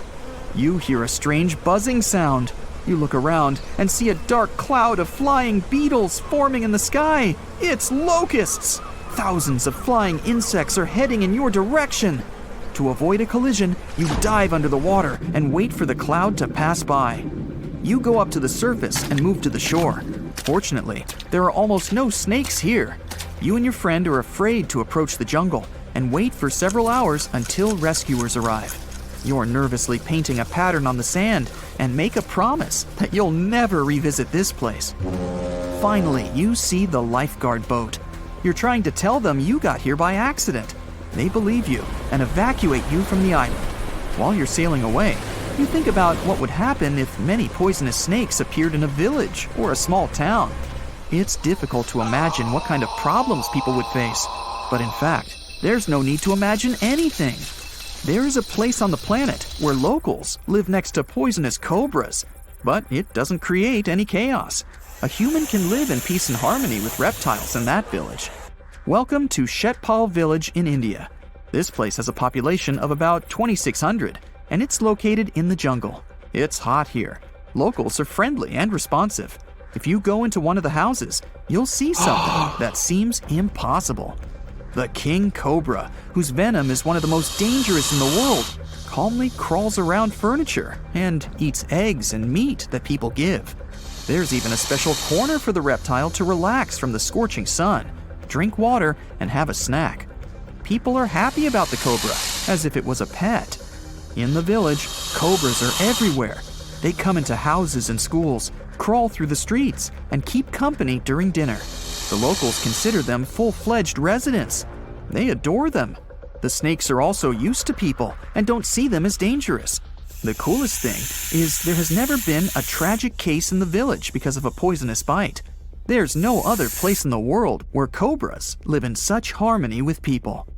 You hear a strange buzzing sound. You look around and see a dark cloud of flying beetles forming in the sky. It's locusts! Thousands of flying insects are heading in your direction. To avoid a collision, you dive under the water and wait for the cloud to pass by. You go up to the surface and move to the shore. Fortunately, there are almost no snakes here. You and your friend are afraid to approach the jungle and wait for several hours until rescuers arrive. You're nervously painting a pattern on the sand and make a promise that you'll never revisit this place. Finally, you see the lifeguard boat. You're trying to tell them you got here by accident. They believe you and evacuate you from the island. While you're sailing away, you think about what would happen if many poisonous snakes appeared in a village or a small town. It's difficult to imagine what kind of problems people would face. But in fact, there's no need to imagine anything. There is a place on the planet where locals live next to poisonous cobras, but it doesn't create any chaos. A human can live in peace and harmony with reptiles in that village. Welcome to Shetpal village in India. This place has a population of about 2,600, and it's located in the jungle. It's hot here. Locals are friendly and responsive. If you go into one of the houses, you'll see something that seems impossible. The king cobra, whose venom is one of the most dangerous in the world, calmly crawls around furniture and eats eggs and meat that people give. There's even a special corner for the reptile to relax from the scorching sun, drink water, and have a snack. People are happy about the cobra, as if it was a pet. In the village, cobras are everywhere. They come into houses and schools, crawl through the streets, and keep company during dinner. The locals consider them full-fledged residents. They adore them. The snakes are also used to people and don't see them as dangerous. The coolest thing is there has never been a tragic case in the village because of a poisonous bite. There's no other place in the world where cobras live in such harmony with people.